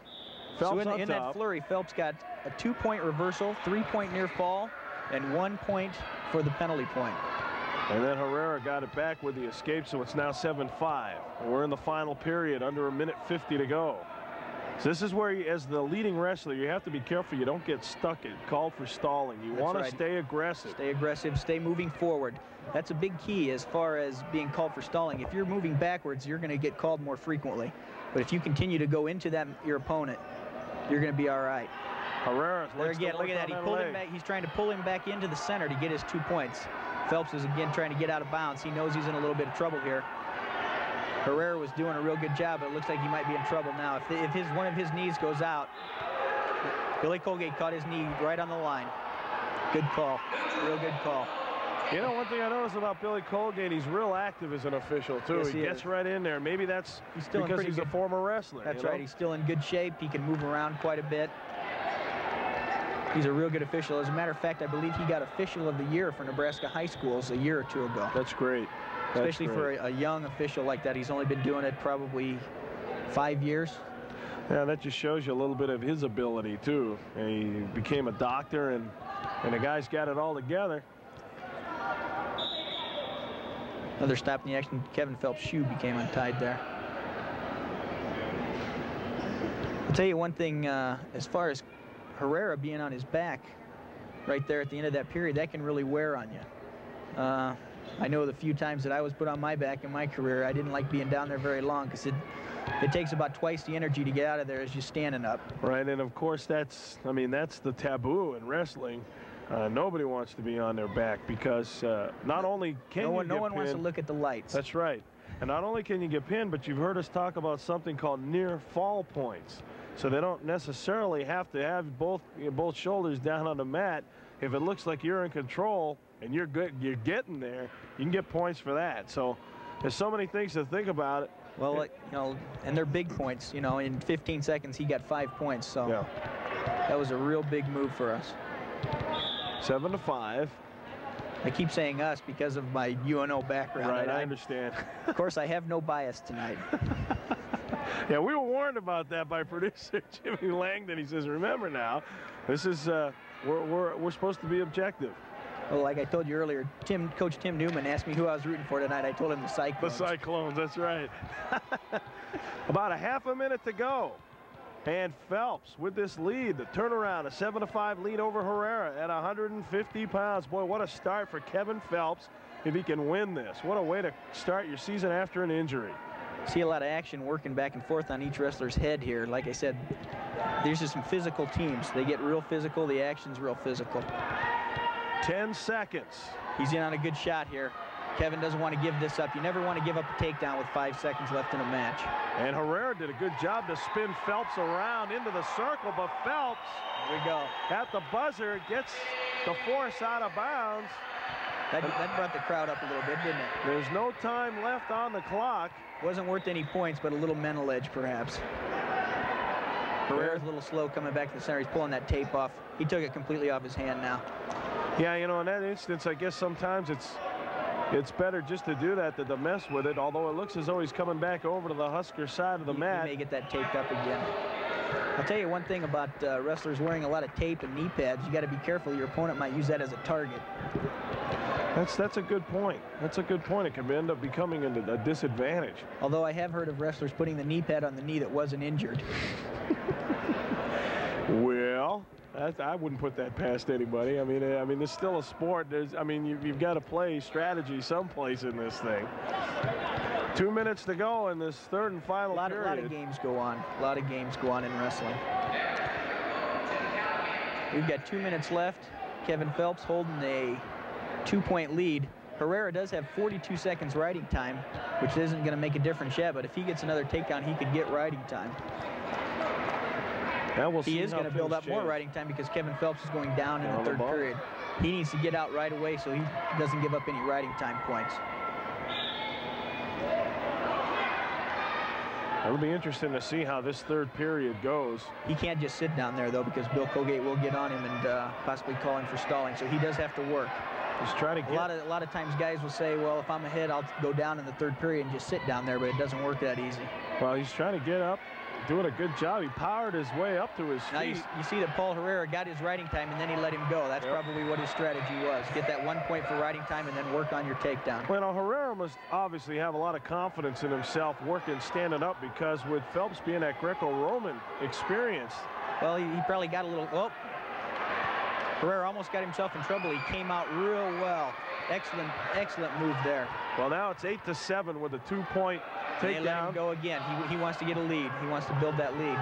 Phelps in that flurry, Phelps got a 2-point reversal, 3-point near fall, and 1 point for the penalty point. And then Herrera got it back with the escape, so it's now 7-5. We're in the final period, under 1:50 to go. So this is where, as the leading wrestler, you have to be careful you don't get stuck and called for stalling. You want to stay aggressive. Stay aggressive, stay moving forward. That's a big key as far as being called for stalling. If you're moving backwards, you're going to get called more frequently. But if you continue to go into your opponent, you're going to be all right. Herrera, there again, look at that. He pulled him back. He's trying to pull him back into the center to get his 2 points. Phelps is again trying to get out of bounds. He knows he's in a little bit of trouble here. Herrera was doing a real good job, but it looks like he might be in trouble now. If one of his knees goes out, Billy Colgate caught his knee right on the line. Good call. Real good call. You know, one thing I noticed about Billy Colgate, he's real active as an official, too. Yes, he gets right in there. Maybe that's still because he's a former wrestler. That's right. He's still in good shape. He can move around quite a bit. He's a real good official. As a matter of fact, I believe he got Official of the Year for Nebraska high schools a year or two ago. That's great. Especially for a young official like that. He's only been doing it probably 5 years. Yeah, that just shows you a little bit of his ability, too. And he became a doctor, and the guy's got it all together. Another stop in the action. Kevin Phelps' shoe became untied there. I'll tell you one thing, as far as Herrera being on his back right there at the end of that period, that can really wear on you. I know the few times that I was put on my back in my career, I didn't like being down there very long because it takes about twice the energy to get out of there as you're standing up. Right, and of course that's the taboo in wrestling. Nobody wants to be on their back because not only can no one wants to look at the lights. That's right. And not only can you get pinned, but you've heard us talk about something called near fall points. So they don't necessarily have to have both shoulders down on the mat. If it looks like you're in control and you're getting there, you can get points for that. So there's so many things to think about. Well, you know, and they're big points. You know, in 15 seconds he got 5 points. So yeah, that was a real big move for us. 7-5. I keep saying us because of my UNO background. Right, I understand. Of course, I have no bias tonight. Yeah, we were warned about that by producer Jimmy Langdon. He says, remember now, this is we're supposed to be objective. Well, like I told you earlier, Coach Tim Newman asked me who I was rooting for tonight. I told him the Cyclones. The Cyclones, that's right. About a half a minute to go. And Phelps with this lead, the turnaround, a 7-5 lead over Herrera at 150 pounds. Boy, what a start for Kevin Phelps if he can win this. What a way to start your season after an injury. See a lot of action working back and forth on each wrestler's head here. Like I said, these are some physical teams. They get real physical. The action's real physical. 10 seconds. He's in on a good shot here. Kevin doesn't want to give this up. You never want to give up a takedown with 5 seconds left in a match. And Herrera did a good job to spin Phelps around into the circle, but Phelps, there we go, at the buzzer, gets the force out of bounds. That brought the crowd up a little bit, didn't it? There's no time left on the clock. Wasn't worth any points, but a little mental edge, perhaps. Herrera's a little slow coming back to the center. He's pulling that tape off. He took it completely off his hand now. Yeah, you know, in that instance, I guess sometimes it's better just to do that than to mess with it, although it looks as though he's coming back over to the Husker side of the mat. He may get that taped up again. I'll tell you one thing about wrestlers wearing a lot of tape and knee pads. You got to be careful. Your opponent might use that as a target. That's a good point. That's a good point. It can end up becoming a disadvantage. Although I have heard of wrestlers putting the knee pad on the knee that wasn't injured. Well, I wouldn't put that past anybody. I mean, it's still a sport. You've got to play strategy someplace in this thing. 2 minutes to go in this third and final period. A lot of games go on. A lot of games go on in wrestling. We've got 2 minutes left. Kevin Phelps holding a 2-point lead. Herrera does have 42 seconds riding time, which isn't going to make a difference yet, but if he gets another takedown, he could get riding time. He is going to build up more riding time because Kevin Phelps is going down in the third period. He needs to get out right away so he doesn't give up any riding time points. It'll be interesting to see how this third period goes. He can't just sit down there, though, because Bill Colgate will get on him and possibly call him for stalling, so he does have to work. He's trying to get... A lot of times guys will say, well, if I'm ahead, I'll go down in the third period and just sit down there, but it doesn't work that easy. Well, he's trying to get up, doing a good job. He powered his way up to his feet. Now you see that Paul Herrera got his riding time and then he let him go. That's probably what his strategy was. Get that 1 point for riding time and then work on your takedown. Well, Herrera must obviously have a lot of confidence in himself working standing up, because with Phelps being that Greco-Roman experience. Well, he probably got a little... Oh, Herrera almost got himself in trouble. He came out real well. Excellent move there. Well, now it's 8-7 with a 2-point takedown. They let him go again. He wants to get a lead. He wants to build that lead.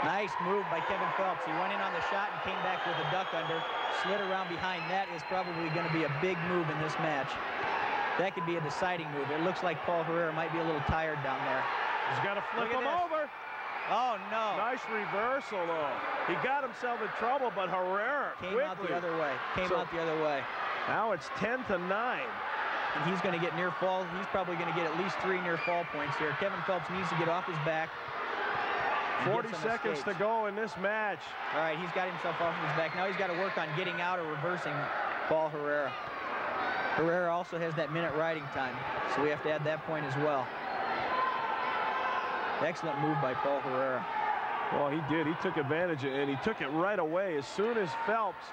Nice move by Kevin Phelps. He went in on the shot and came back with a duck under. Slid around behind. That is probably going to be a big move in this match. That could be a deciding move. It looks like Paul Herrera might be a little tired down there. He's got to flip him over. Oh, no. Nice reversal, though. He got himself in trouble, but Herrera came out the other way. Out the other way. Now it's 10-9. And he's going to get near fall. He's probably going to get at least 3 near fall points here. Kevin Phelps needs to get off his back. 40 seconds to go in this match. All right, he's got himself off his back. Now he's got to work on getting out or reversing Paul Herrera. Herrera also has that minute riding time, so we have to add that point as well. Excellent move by Paul Herrera. Well, he did. He took advantage, and he took it right away. As soon as Phelps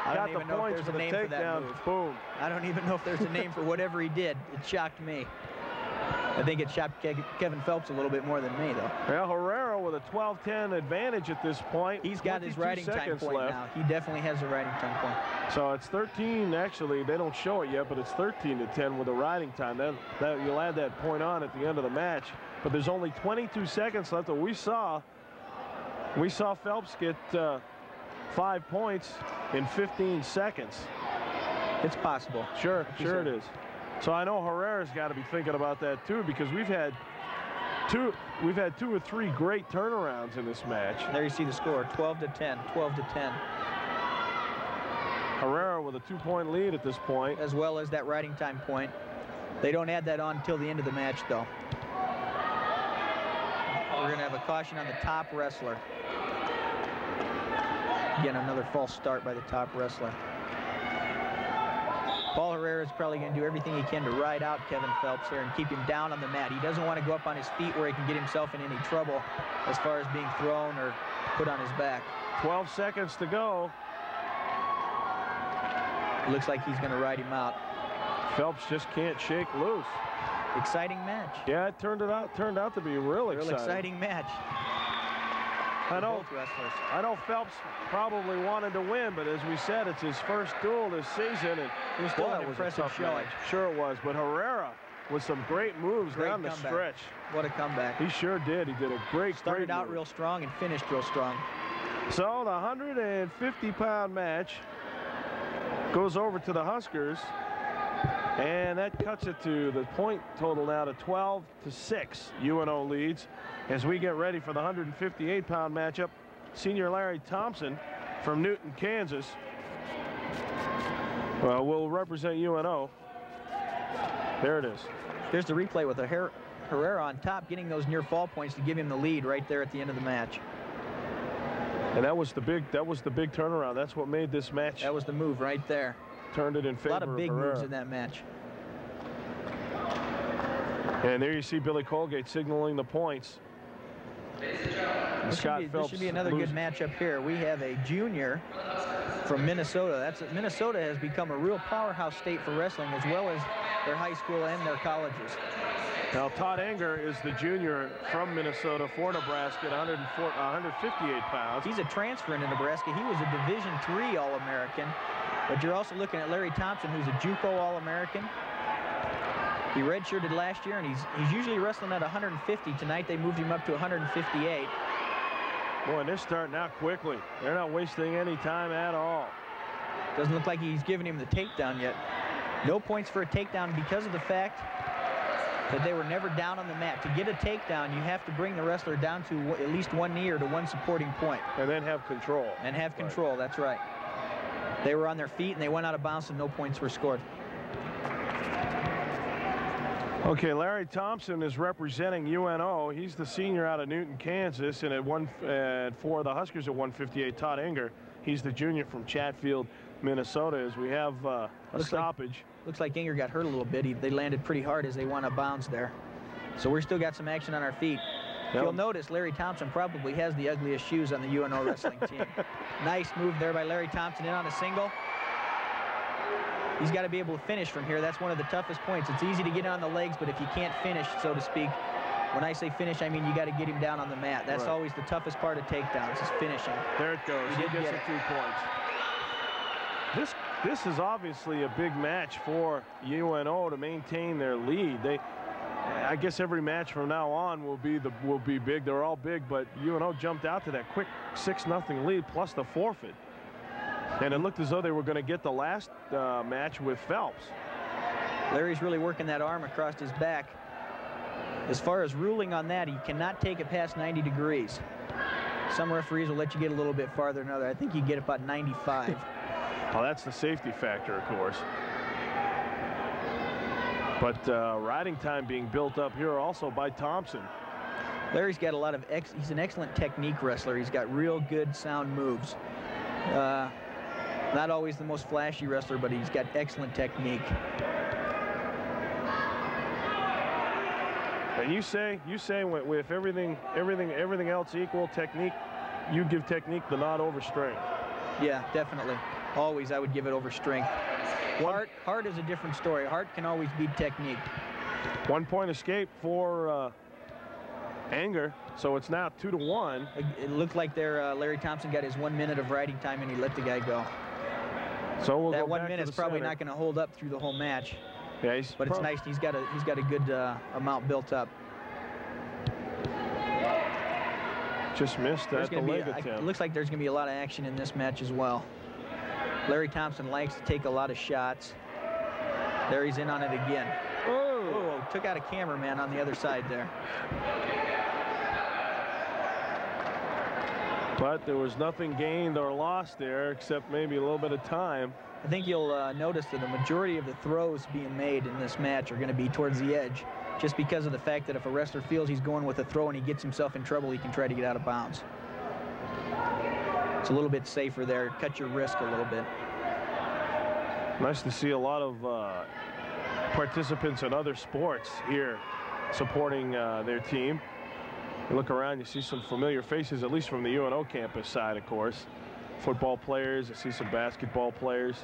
got the points for the takedown, boom. I don't even know if there's a name for whatever he did. It shocked me. I think it shocked Kevin Phelps a little bit more than me, though. Well, Herrera with a 12-10 advantage at this point. He's got his riding time point left. now. He definitely has a riding time point. So it's 13, actually. They don't show it yet, but it's 13-10 with a riding time. That you'll add that point on at the end of the match. But there's only 22 seconds left. And we saw Phelps get 5 points in 15 seconds. It's possible. Sure it is. So I know Herrera's got to be thinking about that too, because we've had two or three great turnarounds in this match. There you see the score, 12-10, 12-10. Herrera with a 2-point lead at this point. As well as that riding time point. They don't add that on until the end of the match, though. We're going to have a caution on the top wrestler. Again, another false start by the top wrestler. Paul Herrera is probably going to do everything he can to ride out Kevin Phelps here and keep him down on the mat. He doesn't want to go up on his feet where he can get himself in any trouble as far as being thrown or put on his back. 12 seconds to go. It looks like he's going to ride him out. Phelps just can't shake loose. Exciting match. Yeah, it turned out to be a real exciting match. I know Phelps probably wanted to win, but as we said, it's his first duel this season, and it was still an impressive showing. Sure it was, but Herrera with some great moves down the stretch. What a comeback. He sure did. He did a great Started out real strong and finished real strong. So the 150-pound match goes over to the Huskers, and that cuts it to the point total now to 12-6. UNO leads as we get ready for the 158-pound matchup. Senior Larry Thompson from Newton, Kansas, will represent UNO. There it is. There's the replay with Herrera on top, getting those near fall points to give him the lead right there at the end of the match. And that was the big turnaround. That's what made this match. That was the move right there. Turned it in favor of Herrera. A lot of big moves in that match. And there you see Billy Colgate signaling the points. This should be another good matchup here. We have a junior from Minnesota. Minnesota has become a real powerhouse state for wrestling, as well as their high school and their colleges. Now Todd Enger is the junior from Minnesota for Nebraska at 158 pounds. He's a transfer into Nebraska. He was a Division III All-American. But you're also looking at Larry Thompson, who's a JUCO All-American. He redshirted last year, and he's usually wrestling at 150. Tonight they moved him up to 158. Boy, and they're starting out quickly. They're not wasting any time at all. Doesn't look like he's given him the takedown yet. No points for a takedown because of the fact that they were never down on the mat. To get a takedown, you have to bring the wrestler down to at least one knee or to one supporting point. And then have control. And have control, that's right. They were on their feet, and they went out of bounds, and no points were scored. Okay, Larry Thompson is representing UNO. He's the senior out of Newton, Kansas, and for the Huskers at 158, Todd Enger. He's the junior from Chatfield, Minnesota as we have a stoppage. Looks like Inger got hurt a little bit. They landed pretty hard as they went out of bounds there. So we're still got some action on our feet. You'll notice Larry Thompson probably has the ugliest shoes on the UNO wrestling team. Nice move there by Larry Thompson in on a single. He's got to be able to finish from here. That's one of the toughest points. It's easy to get on the legs, but if you can't finish, so to speak, when I say finish, I mean you got to get him down on the mat. That's always the toughest part of takedowns, is finishing. There it goes. He gets the 2 points. This is obviously a big match for UNO to maintain their lead. I guess every match from now on will be big. They're all big, but UNO jumped out to that quick 6-0 lead plus the forfeit. And it looked as though they were going to get the last match with Phelps. Larry's really working that arm across his back. As far as ruling on that, he cannot take it past 90 degrees. Some referees will let you get a little bit farther than others. I think you get about 95. Well, that's the safety factor, of course. But riding time being built up here also by Thompson. Larry's got a lot of he's an excellent technique wrestler. He's got real good sound moves. Not always the most flashy wrestler, but he's got excellent technique. And you say with everything else equal, technique, you give technique the nod over strength. Yeah, definitely. Always I would give it over strength. Heart is a different story. Heart can always beat technique. 1 point escape for Anger, so it's now 2-1. It looked like Larry Thompson got his 1 minute of riding time and he let the guy go. So we'll that go 1 minute's probably not going to hold up through the whole match. Yeah, but it's nice. He's got a good amount built up. Just missed that the leg attempt. It looks like there's going to be a lot of action in this match as well. Larry Thompson likes to take a lot of shots. There he's in on it again. Oh, took out a cameraman on the other side there. But there was nothing gained or lost there except maybe a little bit of time. I think you'll notice that the majority of the throws being made in this match are going to be towards the edge, just because of the fact that if a wrestler feels he's going with a throw and he gets himself in trouble, he can try to get out of bounds. It's a little bit safer there. Cut your risk a little bit. Nice to see a lot of participants in other sports here supporting their team. You look around, you see some familiar faces, at least from the UNO campus side, of course. Football players, I see some basketball players.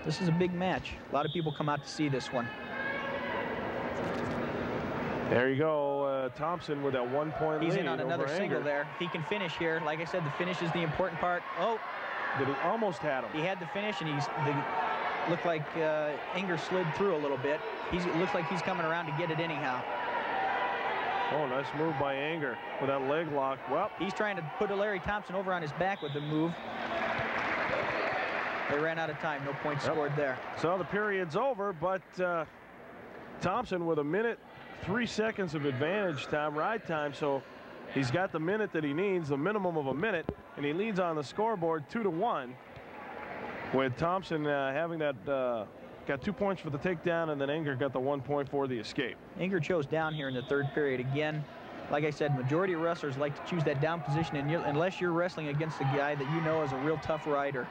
This is a big match. A lot of people come out to see this one. There you go, Thompson with that 1 point lead. He's in on another single there. If he can finish here, like I said, the finish is the important part. Oh, did he almost had him? He had the finish, and looked like Inger slid through a little bit. It looks like he's coming around to get it anyhow. Oh, nice move by Anger with that leg lock. Well, he's trying to put Larry Thompson over on his back with the move. They ran out of time. No points scored there. So the period's over, but Thompson with 1 minute 3 seconds of advantage time, ride time. So he's got the minute that he needs, the minimum of a minute, and he leads on the scoreboard 2-1. With Thompson having that. Got 2 points for the takedown, and then Inger got the 1 point for the escape. Inger chose down here in the third period again. Like I said, majority of wrestlers like to choose that down position, and unless you're wrestling against a guy that you know is a real tough rider,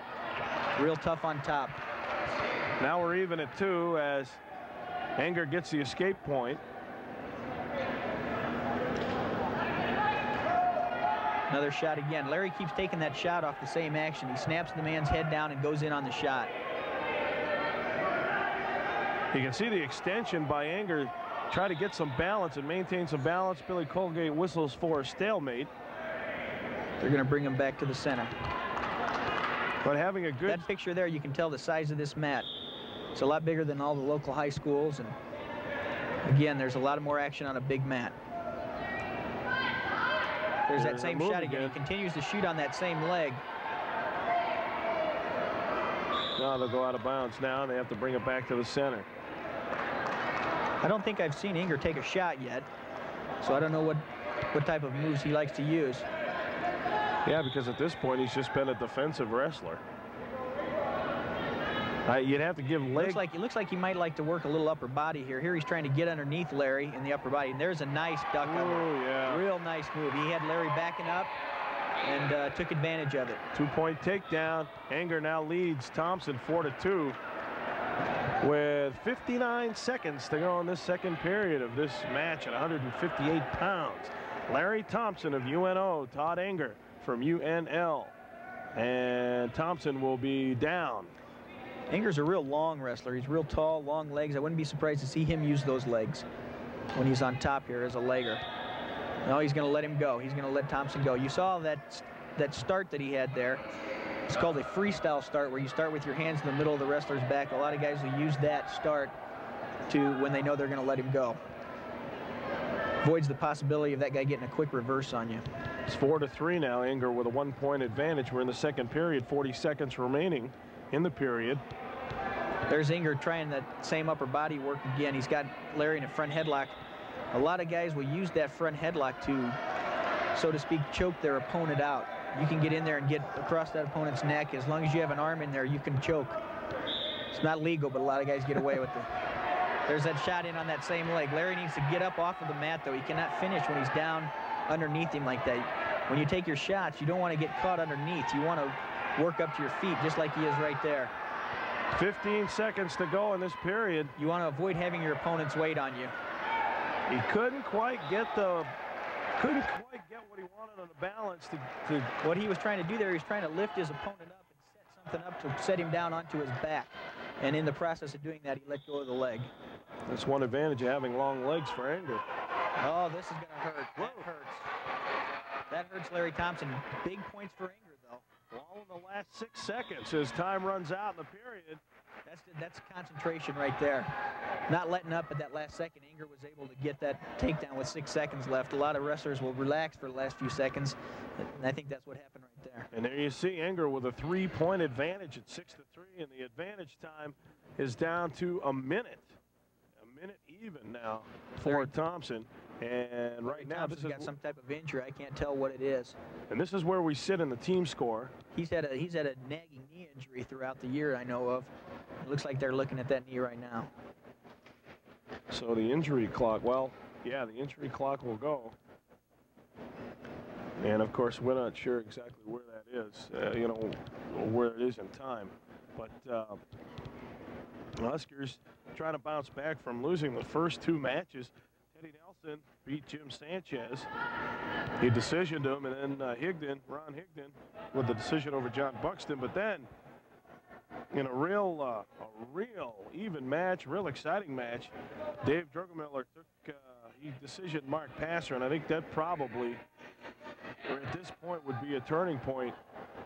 real tough on top. Now we're even at 2 as Inger gets the escape point. Another shot again. Larry keeps taking that shot off the same action. He snaps the man's head down and goes in on the shot. You can see the extension by Anger. Try to get some balance and maintain some balance. Billy Colgate whistles for a stalemate. They're going to bring him back to the center. But having a good... That picture there, you can tell the size of this mat. It's a lot bigger than all the local high schools. And again, there's a lot more action on a big mat. There's that same shot again. He continues to shoot on that same leg. Now they'll go out of bounds now, and they have to bring it back to the center. I don't think I've seen Inger take a shot yet, so I don't know what type of moves he likes to use. Yeah, because at this point he's just been a defensive wrestler. You'd have to give leg. It looks like he might like to work a little upper body here. Here he's trying to get underneath Larry in the upper body, and there's a nice duck. Oh, yeah. Real nice move. He had Larry backing up. and took advantage of it. 2-point takedown. Anger now leads Thompson 4-2 with 59 seconds to go in this second period of this match at 158 pounds. Larry Thompson of UNO, Todd Anger from UNL. And Thompson will be down. Anger's a real long wrestler. He's real tall, long legs. I wouldn't be surprised to see him use those legs when he's on top here as a legger. No, he's going to let him go. He's going to let Thompson go. You saw that start that he had there. It's called a freestyle start, where you start with your hands in the middle of the wrestler's back. A lot of guys will use that start to when they know they're going to let him go. Avoids the possibility of that guy getting a quick reverse on you. It's 4-3 now. Anger with a 1-point advantage. We're in the second period. 40 seconds remaining in the period. There's Anger trying that same upper body work again. He's got Larry in a front headlock. A lot of guys will use that front headlock to, so to speak, choke their opponent out. You can get in there and get across that opponent's neck. As long as you have an arm in there, you can choke. It's not legal, but a lot of guys get away with it. There's that shot in on that same leg. Larry needs to get up off of the mat, though. He cannot finish when he's down underneath him like that. When you take your shots, you don't want to get caught underneath. You want to work up to your feet, just like he is right there. 15 seconds to go in this period. You want to avoid having your opponent's weight on you. He couldn't quite get what he wanted on the balance to what he was trying to do there, he was trying to lift his opponent up and set something up to set him down onto his back. And in the process of doing that, he let go of the leg. That's one advantage of having long legs for Anger. Oh, this is going to hurt. That hurts. That hurts Larry Thompson. Big points for Anger, though. All in the last 6 seconds as time runs out in the period. That's concentration right there. Not letting up at that last second. Anger was able to get that takedown with 6 seconds left. A lot of wrestlers will relax for the last few seconds, and I think that's what happened right there. And there you see Anger with a 3-point advantage at 6-3, and the advantage time is down to a minute. A minute even now for Thompson. And right now, Thompson's got some type of injury. I can't tell what it is. And this is where we sit in the team score. He's had a nagging knee injury throughout the year, I know of. It looks like they're looking at that knee right now. So the injury clock, well, yeah, the injury clock will go. And of course, we're not sure exactly where that is, you know, where it is in time. But Huskers trying to bounce back from losing the first 2 matches. Teddy Nelson beat Jim Sanchez. He decisioned him, and then Ron Higdon, with the decision over John Buxton. But then, in a real even match, real exciting match, Dave Drugemiller he decisioned Mark Passer, and I think that probably, or at this point, would be a turning point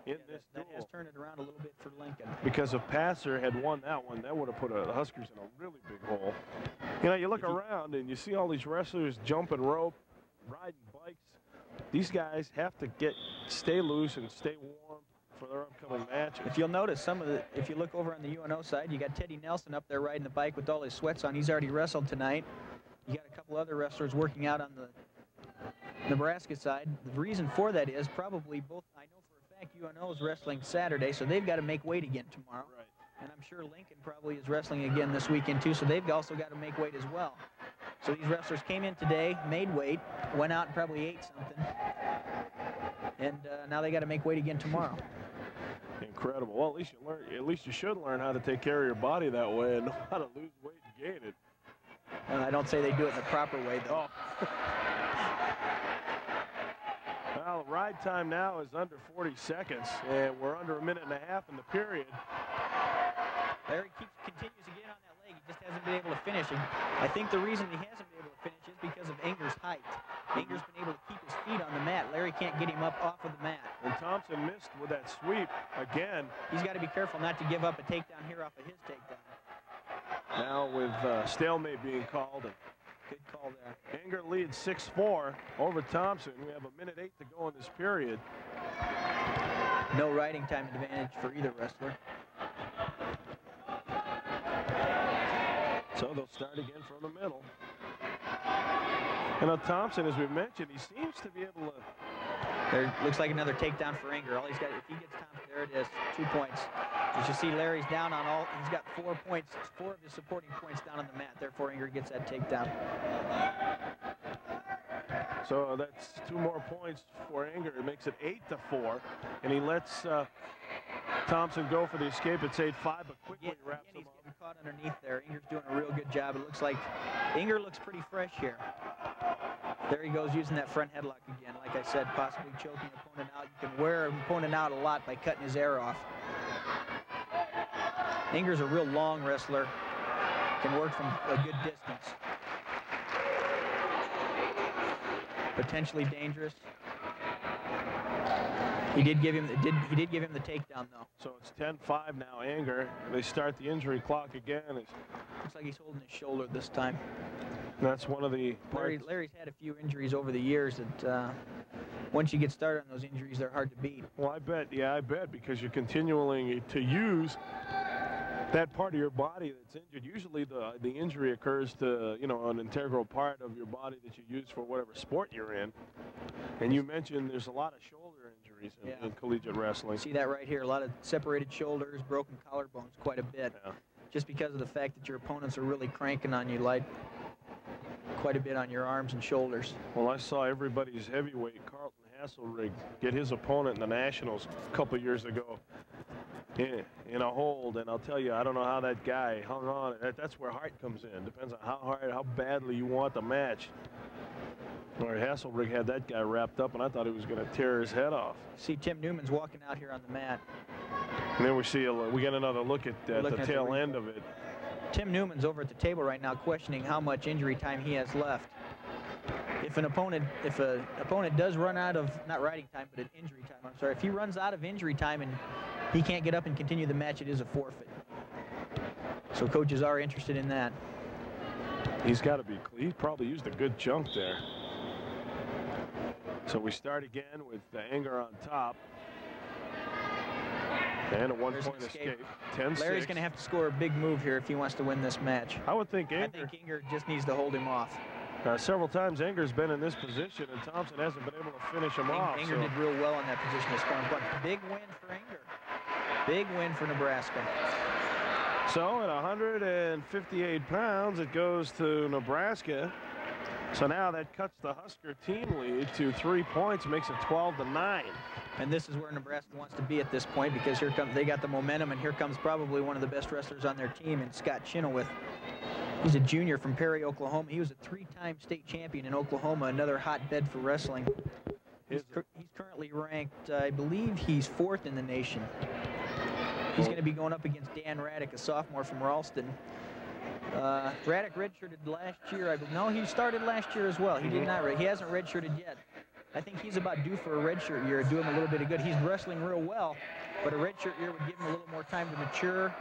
in this duel. That has turned it around a little bit for Lincoln. Because if Passer had won that one, that would have put the Huskers in a really big hole. You know, you look around and you see all these wrestlers jumping rope, riding bikes. These guys have to stay loose and stay warm for their upcoming matches. If you'll notice, if you look over on the UNO side, you got Teddy Nelson up there riding the bike with all his sweats on. He's already wrestled tonight. You got a couple other wrestlers working out on the Nebraska side. The reason for that is probably both, I know for a fact UNO is wrestling Saturday, so they've got to make weight again tomorrow. Right. And I'm sure Lincoln probably is wrestling again this weekend too, so they've also got to make weight as well. So these wrestlers came in today, made weight, went out and probably ate something, and now they got to make weight again tomorrow. Incredible. Well, at least you should learn how to take care of your body that way and know how to lose weight and gain it. I don't say they do it in the proper way, though. Oh. Well, the ride time now is under 40 seconds, and we're under a minute and a half in the period. Larry continues to get on that leg. He just hasn't been able to finish. And I think the reason he hasn't been able to finish is because of Anger's height. Anger's been able to keep his feet on the mat. Larry can't get him up off of the mat. And Thompson missed with that sweep again. He's got to be careful not to give up a takedown here off of his takedown. Now with stalemate being called. Good call there. Anger leads 6-4 over Thompson. We have a minute 8 to go in this period. No riding time advantage for either wrestler. So they'll start again from the middle. And now Thompson, as we mentioned, he seems to be able to. There looks like another takedown for Anger. All he's got, if he gets Thompson, there it is, 2 points. As you see, Larry's down on all. He's got 4 points, 4 of his supporting points down on the mat. Therefore, Anger gets that takedown. So that's 2 more points for Anger. It makes it 8-4, and he lets Thompson go for the escape. It's 8-5, but quickly wraps him he's up. getting caught underneath there. Inger's doing a real good job. It looks like Inger looks pretty fresh here. There he goes using that front headlock again. Like I said, possibly choking the opponent out. You can wear an opponent out a lot by cutting his air off. Inger's a real long wrestler. Can work from a good distance. Potentially dangerous. He did give him the takedown though. So it's 10-5 now. Anger. They start the injury clock again. Looks like he's holding his shoulder this time. That's one of the parts. Larry's had a few injuries over the years that once you get started on those injuries, they're hard to beat. Well, I bet. Yeah, I bet, because you're continuing to use that part of your body that's injured. Usually the injury occurs to, you know, an integral part of your body that you use for whatever sport you're in. And you mentioned there's a lot of shoulder injuries in collegiate wrestling. See that right here, a lot of separated shoulders, broken collarbones, quite a bit. Yeah. Just because of the fact that your opponents are really cranking on you quite a bit on your arms and shoulders. Well, I saw everybody's heavyweight, Carlton Hasselrig, get his opponent in the Nationals a couple years ago in a hold, and I'll tell you, I don't know how that guy hung on. That's where heart comes in. Depends on how hard, how badly you want the match. Or Hasselrig had that guy wrapped up, and I thought he was going to tear his head off. See, Tim Newman's walking out here on the mat. And then we get another look at the tail end of it. Tim Newman's over at the table right now questioning how much injury time he has left. If an opponent does run out of, not riding time, but an injury time, I'm sorry, if he runs out of injury time and he can't get up and continue the match, it is a forfeit. So coaches are interested in that. He's got to be, he probably used a good chunk there. So we start again with Anger on top. And a one-point escape. 10-6. Larry's going to have to score a big move here if he wants to win this match. I would think Anger. I think Anger just needs to hold him off. Several times Anger's been in this position, and Thompson hasn't been able to finish him off. Anger did real well in that position as scoring points. Big win for Anger. Big win for Nebraska. So at 158 pounds, it goes to Nebraska. So now that cuts the Husker team lead to 3 points, makes it 12-9. And this is where Nebraska wants to be at this point, because here comes, they got the momentum, and here comes probably one of the best wrestlers on their team, and Scott Chenoweth. He's a junior from Perry, Oklahoma. He was a 3-time state champion in Oklahoma, another hotbed for wrestling. He's currently ranked, I believe he's 4th in the nation. He's going to be going up against Dan Raddick, a sophomore from Ralston. Raddick redshirted last year. No, he started last year as well. He did not. He hasn't redshirted yet. I think he's about due for a redshirt year, do him a little bit of good. He's wrestling real well, but a redshirt year would give him a little more time to mature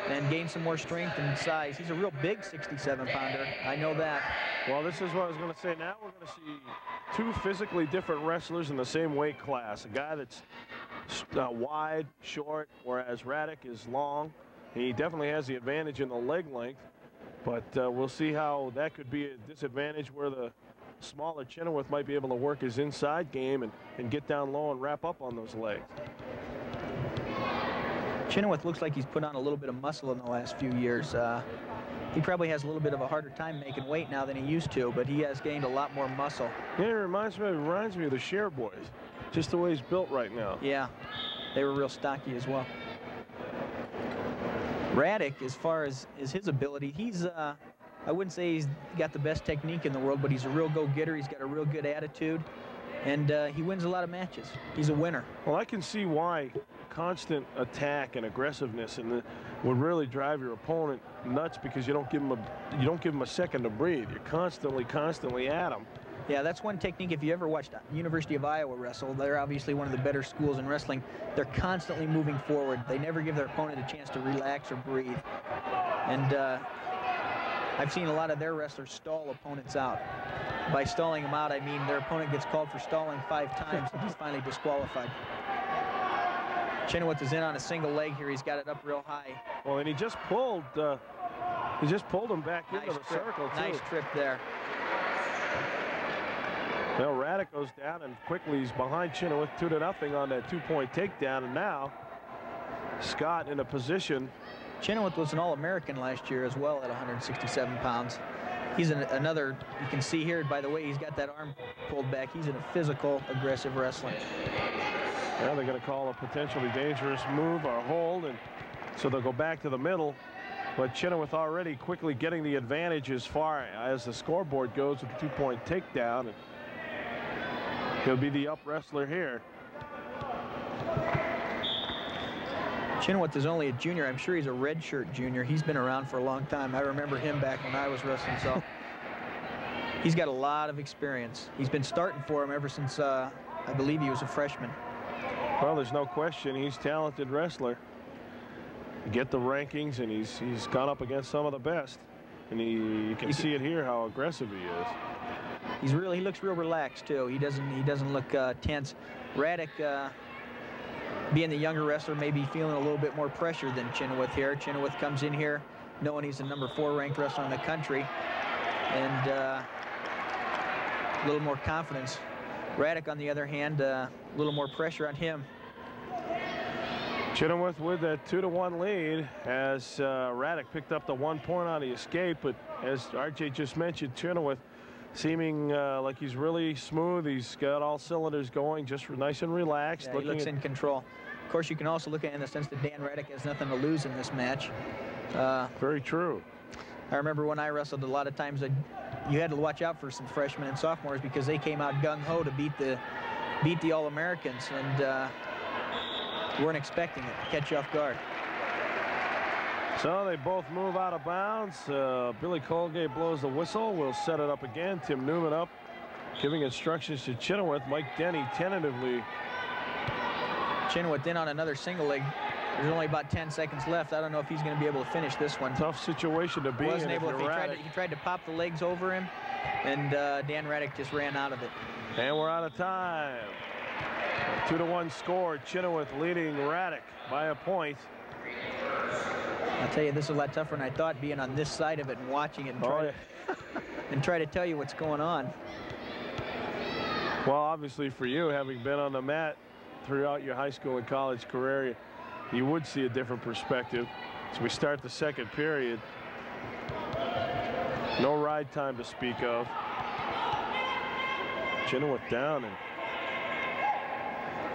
and gain some more strength and size. He's a real big 67-pounder. I know that. Well, this is what I was going to say. Now we're going to see 2 physically different wrestlers in the same weight class. A guy that's wide, short, whereas Raddick is long. He definitely has the advantage in the leg length, but we'll see how that could be a disadvantage where the smaller Chenoweth might be able to work his inside game and get down low and wrap up on those legs. Chenoweth looks like he's put on a little bit of muscle in the last few years. He probably has a little bit of a harder time making weight now than he used to, but he has gained a lot more muscle. Yeah, it reminds me of the Cher boys, just the way he's built right now. Yeah, they were real stocky as well. Raddick, as far as his ability, he's I wouldn't say he's got the best technique in the world, but he's a real go-getter. He's got a real good attitude, and he wins a lot of matches. He's a winner. Well, I can see why constant attack and aggressiveness would really drive your opponent nuts, because you don't give him a second to breathe. You're constantly at him. Yeah, that's one technique. If you ever watched University of Iowa wrestle, they're obviously one of the better schools in wrestling. They're constantly moving forward. They never give their opponent a chance to relax or breathe. And I've seen a lot of their wrestlers stall opponents out. By stalling them out, I mean their opponent gets called for stalling 5 times and he's finally disqualified. Chenoweth is in on a single leg here. He's got it up real high. Well, and he just pulled him back into the circle, too. Nice trip there. Well, Raddick goes down, and quickly he's behind Chenoweth 2-0 on that 2-point takedown, and now Scott in a position. Chenoweth was an All-American last year as well at 167 pounds. He's another, you can see here, by the way, he's got that arm pulled back. He's in a physical, aggressive wrestling. Now they're going to call a potentially dangerous move or hold, and so they'll go back to the middle. But Chenoweth already quickly getting the advantage as far as the scoreboard goes with the 2-point takedown. And he'll be the up wrestler here. Chenoweth is only a junior. I'm sure he's a redshirt junior. He's been around for a long time. I remember him back when I was wrestling, so he's got a lot of experience. He's been starting for him ever since I believe he was a freshman. Well, there's no question he's a talented wrestler. You get the rankings, and he's gone up against some of the best, and you can see it here how aggressive he is. He looks real relaxed too. He doesn't look tense. Radek, being the younger wrestler, may be feeling a little bit more pressure than Chenoweth here. Chenoweth comes in here knowing he's the number 4 ranked wrestler in the country, and a little more confidence. Radek, on the other hand, a little more pressure on him. Chenoweth with a 2-1 lead as Radek picked up the 1 point on the escape, but as RJ just mentioned, Chenoweth seeming like he's really smooth. He's got all cylinders going, just nice and relaxed. Yeah, he looks in control. Of course, you can also look at it in the sense that Dan Radek has nothing to lose in this match. Very true. I remember when I wrestled, a lot of times you had to watch out for some freshmen and sophomores because they came out gung-ho to beat the All-Americans, and weren't expecting it, catch you off guard. So they both move out of bounds. Billy Colgate blows the whistle. We'll set it up again. Tim Newman up, giving instructions to Chenoweth. Mike Denny tentatively. Chenoweth in on another single leg. There's only about 10 seconds left. I don't know if he's going to be able to finish this one. Tough situation to be in. Wasn't able. He tried to pop the legs over him, and Dan Radek just ran out of it. And we're out of time. 2-1 score. Chenoweth leading Radek by a point. I'll tell you, this is a lot tougher than I thought, being on this side of it and watching it and try to tell you what's going on. Well, obviously for you, having been on the mat throughout your high school and college career, you would see a different perspective. So we start the second period. No ride time to speak of. Chenoweth down, and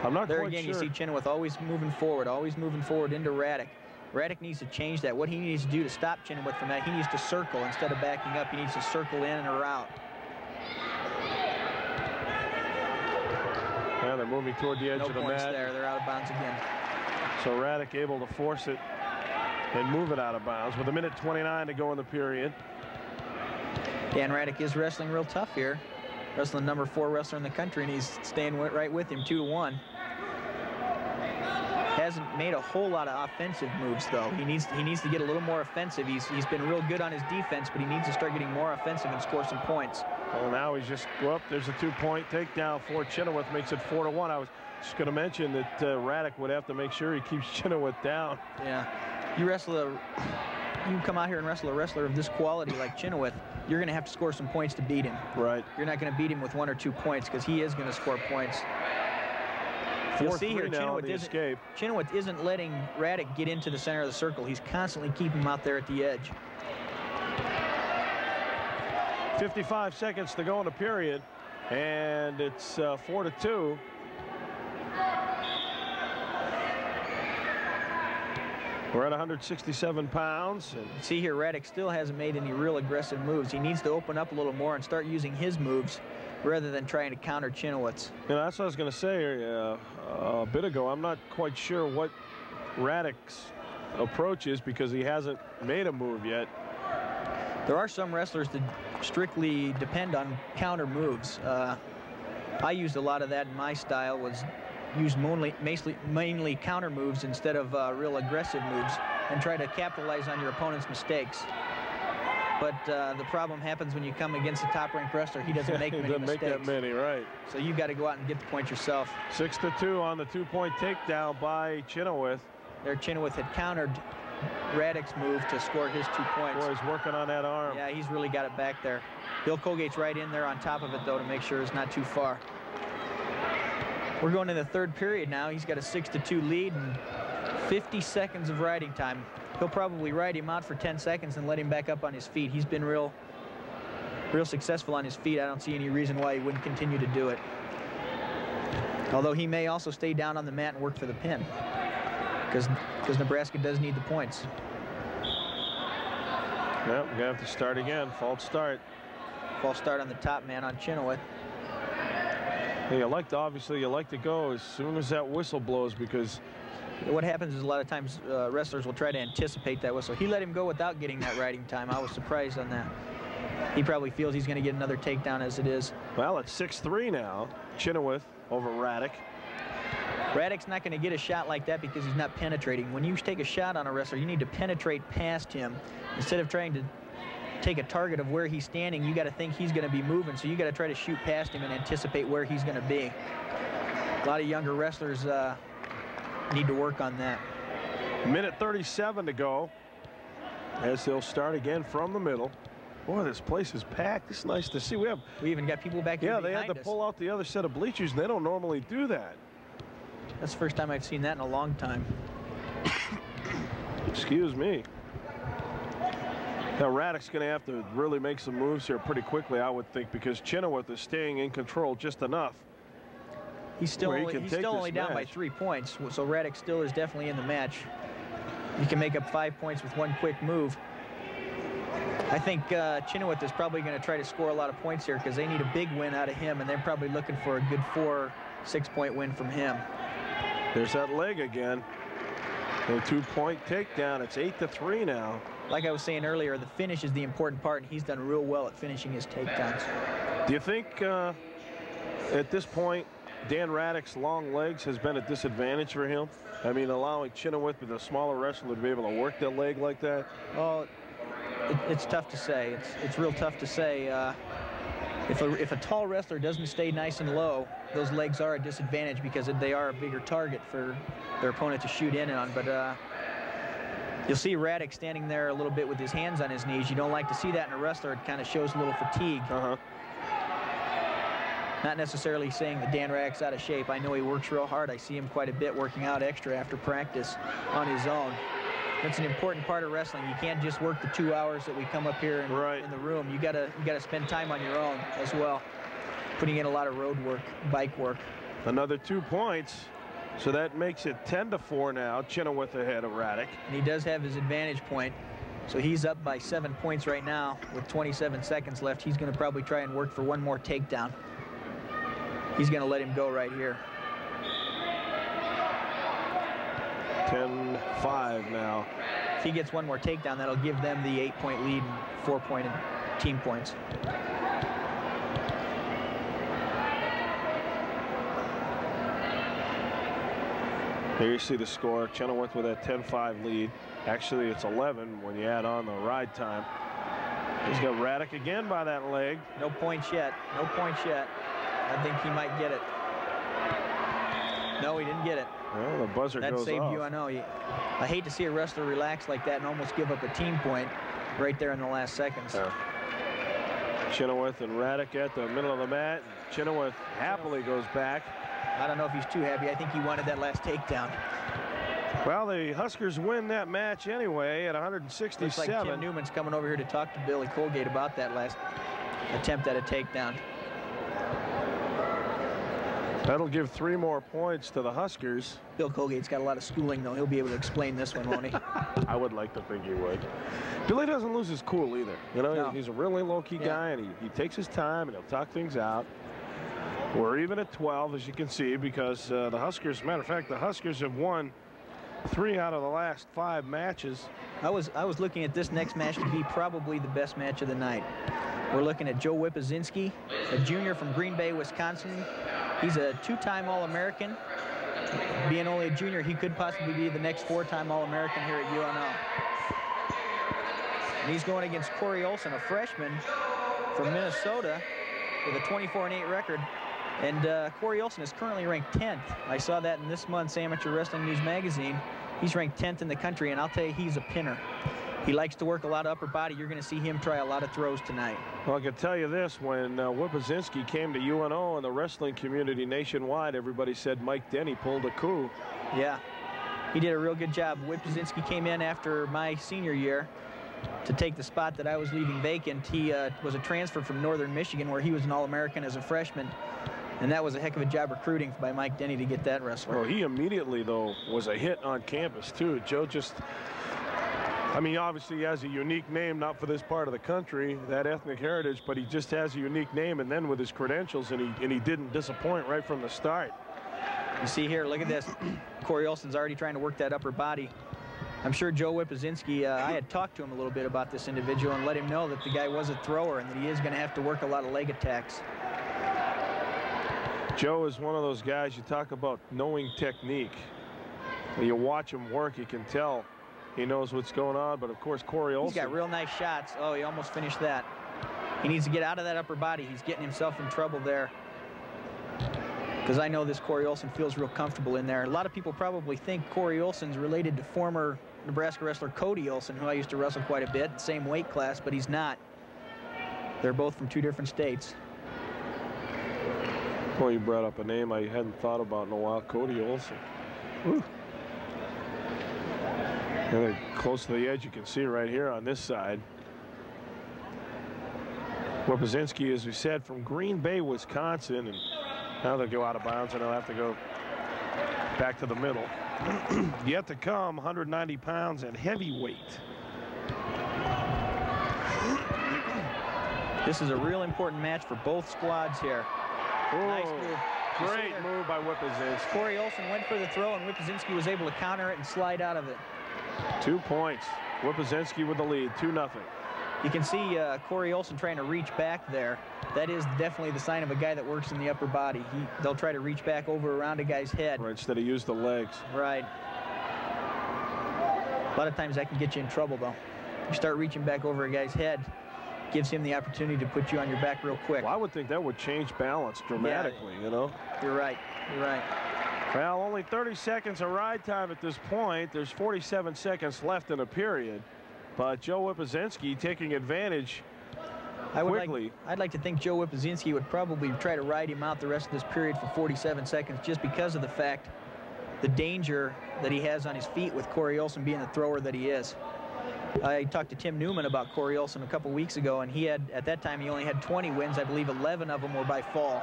I'm not there quite again, sure. You see Chenoweth always moving forward into Radek. Radek needs to change that. What he needs to do to stop Chenoweth from that, he needs to circle instead of backing up. He needs to circle in or out. Yeah, they're moving toward the edge of the No points mat. there. They're out of bounds again. So Radek able to force it and move it out of bounds with 1:29 to go in the period. Dan Radek is wrestling real tough here. Wrestling number 4 wrestler in the country, and he's staying right with him, 2-1. Hasn't made a whole lot of offensive moves, though. He needs to get a little more offensive. He's been real good on his defense, but he needs to start getting more offensive and score some points. Well, now he's just, well, there's a 2-point takedown for Chenoweth, makes it 4-1. I was just going to mention that Radek would have to make sure he keeps Chenoweth down. Yeah, you come out here and wrestle a wrestler of this quality like Chenoweth, you're going to have to score some points to beat him. Right. You're not going to beat him with 1 or 2 points because he is going to score points. You'll see here, Chenoweth isn't letting Radek get into the center of the circle. He's constantly keeping him out there at the edge. 55 seconds to go in the period, and it's 4-2. We're at 167 pounds. And see here, Radek still hasn't made any real aggressive moves. He needs to open up a little more and start using his moves rather than trying to counter Chenoweth's. You know, that's what I was going to say a bit ago. I'm not quite sure what Radek's approach is because he hasn't made a move yet. There are some wrestlers that strictly depend on counter moves. I used a lot of that in my style, was use mainly counter moves instead of real aggressive moves, and try to capitalize on your opponent's mistakes. But the problem happens when you come against a top-ranked wrestler. He doesn't make many mistakes. Make that many, right? So you've got to go out and get the point yourself. 6-2 on the 2-point takedown by Chenoweth. There, Chenoweth had countered Radek's move to score his 2 points. Boy, he's working on that arm. Yeah, he's really got it back there. Bill Colgate's right in there on top of it, though, to make sure it's not too far. We're going to the third period now. He's got a 6-2 lead and 50 seconds of riding time. He'll probably ride him out for 10 seconds and let him back up on his feet. He's been real real successful on his feet. I don't see any reason why he wouldn't continue to do it. Although he may also stay down on the mat and work for the pin, because Nebraska does need the points. Well, we're going to have to start again. False start. False start on the top man on Chenoweth. Hey, obviously you like to go as soon as that whistle blows, because what happens is a lot of times wrestlers will try to anticipate that whistle. He let him go without getting that riding time. I was surprised on that. He probably feels he's going to get another takedown as it is. Well, it's 6-3 now. Chenoweth over Radek. Radek's not going to get a shot like that because he's not penetrating. When you take a shot on a wrestler, you need to penetrate past him. Instead of trying to take a target of where he's standing, you got to think he's going to be moving, so you got to try to shoot past him and anticipate where he's going to be. A lot of younger wrestlers need to work on that. Minute 37 to go as they'll start again from the middle. Boy, this place is packed. It's nice to see. We even got people back here behind us. Yeah, they had to pull out the other set of bleachers, and they don't normally do that. That's the first time I've seen that in a long time. Excuse me. Now, Radek's going to have to really make some moves here pretty quickly, I would think, because Chenoweth is staying in control just enough. He's still only down by 3 points, so Radek still is definitely in the match. He can make up 5 points with one quick move. I think Chenoweth is probably going to try to score a lot of points here because they need a big win out of him, and they're probably looking for a good 4-6 point win from him. There's that leg again. A 2-point takedown. It's 8-3 now. Like I was saying earlier, the finish is the important part, and he's done real well at finishing his takedowns. Do you think at this point Dan Radek's long legs has been a disadvantage for him? I mean, allowing Chenoweth with a smaller wrestler to be able to work that leg like that? Well, it's tough to say. It's real tough to say. If a tall wrestler doesn't stay nice and low, those legs are a disadvantage because they are a bigger target for their opponent to shoot in on. But you'll see Radek standing there a little bit with his hands on his knees. You don't like to see that in a wrestler. It kind of shows a little fatigue. Not necessarily saying that Dan Radek's out of shape. I know he works real hard. I see him quite a bit working out extra after practice on his own. That's an important part of wrestling. You can't just work the 2 hours that we come up here in the room. You gotta spend time on your own as well, putting in a lot of road work, bike work. Another 2 points, so that makes it 10-4 now. Chenoweth ahead of Radek. And he does have his advantage point, so he's up by 7 points right now with 27 seconds left. He's going to probably try and work for one more takedown. He's going to let him go right here. 10-5 now. If he gets one more takedown, that'll give them the 8-point lead and 4-point team points. Here you see the score. Chenoweth with that 10-5 lead. Actually, it's 11 when you add on the ride time. He's got Radek again by that leg. No points yet. No points yet. I think he might get it. No, he didn't get it. Well, the buzzer goes off. That saved UNL. I hate to see a wrestler relax like that and almost give up a team point right there in the last seconds. Chenoweth and Radek at the middle of the mat. Chenoweth happily goes back. I don't know if he's too happy. I think he wanted that last takedown. Well, the Huskers win that match anyway at 167. Looks like Tim Newman's coming over here to talk to Billy Colgate about that last attempt at a takedown. That'll give 3 more points to the Huskers. Bill Colgate's got a lot of schooling, though. He'll be able to explain this one, won't he? I would like to think he would. Billy doesn't lose his cool either. You know, no. He's a really low-key guy, and he takes his time, and he'll talk things out. We're even at 12, as you can see, because the Huskers, matter of fact, the Huskers have won 3 out of the last 5 matches. I was looking at this next match to be probably the best match of the night. We're looking at Joe Wipazinski, a junior from Green Bay, Wisconsin. He's a 2-time All-American. Being only a junior, he could possibly be the next 4-time All-American here at UNL. And he's going against Corey Olson, a freshman from Minnesota with a 24-8 record. And Corey Olson is currently ranked 10th. I saw that in this month's Amateur Wrestling News magazine. He's ranked 10th in the country, and I'll tell you, he's a pinner. He likes to work a lot of upper body. You're going to see him try a lot of throws tonight. Well, I can tell you this, when Wipazinski came to UNO and the wrestling community nationwide, everybody said Mike Denny pulled a coup. Yeah, he did a real good job. Wipazinski came in after my senior year, to take the spot that I was leaving vacant. He was a transfer from Northern Michigan, where he was an All-American as a freshman. And that was a heck of a job recruiting by Mike Denny to get that wrestler. Well, he immediately, though, was a hit on campus, too. Joe just, I mean, obviously he has a unique name, not for this part of the country, that ethnic heritage, but he just has a unique name, and then with his credentials, and he didn't disappoint right from the start. You see here, look at this. Corey Olson's already trying to work that upper body. I'm sure Joe Wipazinski, I had talked to him a little bit about this individual and let him know that the guy was a thrower and that he is going to have to work a lot of leg attacks. Joe is one of those guys, you talk about knowing technique. When you watch him work, you can tell he knows what's going on. But, of course, Corey Olson. He's got real nice shots. Oh, he almost finished that. He needs to get out of that upper body. He's getting himself in trouble there. Because I know this Corey Olson feels real comfortable in there. A lot of people probably think Corey Olson's related to former Nebraska wrestler Cody Olson, who I used to wrestle quite a bit, same weight class, but he's not. They're both from 2 different states. Well, you brought up a name I hadn't thought about in a while, Cody Olson. Ooh. And close to the edge, you can see right here on this side. Wipazinski, as we said, from Green Bay, Wisconsin, and now they'll go out of bounds and they'll have to go back to the middle. Yet to come, 190 pounds and heavyweight. This is a real important match for both squads here. Oh, nice move. Great move by Wipazinski. Corey Olson went for the throw, and Wipazinski was able to counter it and slide out of it. 2 points. Wipazinski with the lead, 2-0. You can see Corey Olson trying to reach back there. That is definitely the sign of a guy that works in the upper body. They'll try to reach back over around a guy's head. Right, instead of use the legs. Right. A lot of times that can get you in trouble, though. You start reaching back over a guy's head, gives him the opportunity to put you on your back real quick. Well, I would think that would change balance dramatically, you know? You're right. You're right. Well, only 30 seconds of ride time at this point. There's 47 seconds left in a period. But Joe Wipazinski taking advantage quickly. I'd like to think Joe Wipazinski would probably try to ride him out the rest of this period for 47 seconds just because of the fact, the danger that he has on his feet with Corey Olson being the thrower that he is. I talked to Tim Newman about Corey Olson a couple weeks ago, and he had, at that time, he only had 20 wins. I believe 11 of them were by fall.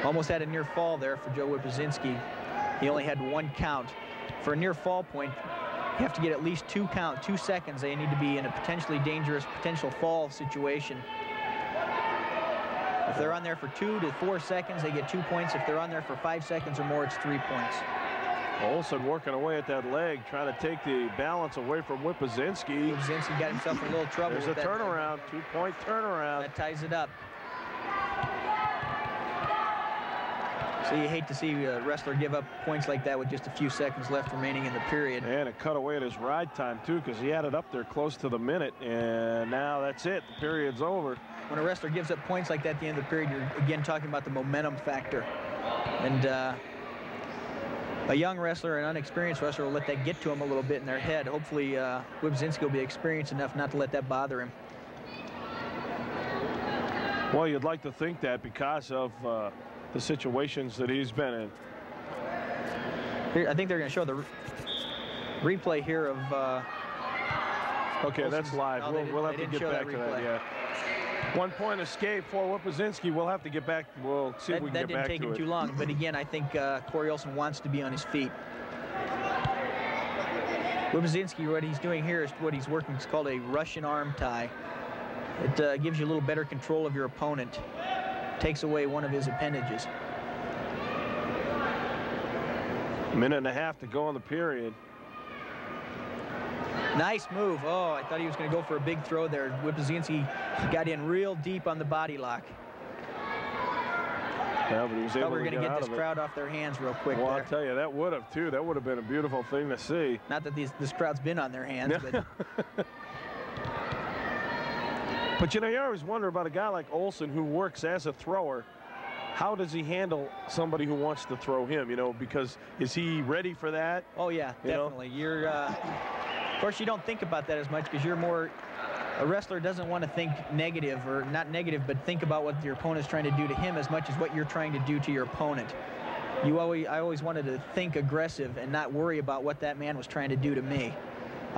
Almost had a near fall there for Joe Wipazinski. He only had 1 count. For a near fall point, you have to get at least 2 seconds. They need to be in a potentially dangerous potential fall situation. If they're on there for 2 to 4 seconds, they get 2 points. If they're on there for 5 seconds or more, it's 3 points. Olson working away at that leg, trying to take the balance away from Wipazinski. Wipazinski got himself in a little trouble. There's a turnaround, 2-point turnaround. That ties it up. So you hate to see a wrestler give up points like that with just a few seconds left remaining in the period. And it cut away at his ride time, too, because he had it up there close to the minute. And now that's it. The period's over. When a wrestler gives up points like that at the end of the period, you're again talking about the momentum factor. And a young wrestler, an unexperienced wrestler, will let that get to him a little bit in their head. Hopefully, Wipazinski will be experienced enough not to let that bother him. Well, you'd like to think that because of the situations that he's been in. Here, I think they're going to show the replay here of. Okay, Olson's. that's live. No, we'll have to get back to that. Yeah. 1 point escape for Wipazinski. We'll have to get back. We'll see if we can get back to it. That didn't take him too long, but again, I think Corey Olson wants to be on his feet. Wipazinski, what he's doing here is what he's working. It's called a Russian arm tie. It gives you a little better control of your opponent. Takes away one of his appendages. A minute and a half to go in the period. Nice move. Oh, I thought he was going to go for a big throw there. Wipazinski got in real deep on the body lock. Yeah, but he was able we're to going to get this crowd off their hands real quick. Well, I'll tell you, that would have, too. That would have been a beautiful thing to see. Not that this crowd's been on their hands, but... But, you know, you always wonder about a guy like Olson who works as a thrower. How does he handle somebody who wants to throw him, you know, because is he ready for that? Oh, yeah, definitely. You're, of course, you don't think about that as much because you're more, a wrestler doesn't want to think negative, or not negative, but think about what your opponent's trying to do to him as much as what you're trying to do to your opponent. I always wanted to think aggressive and not worry about what that man was trying to do to me.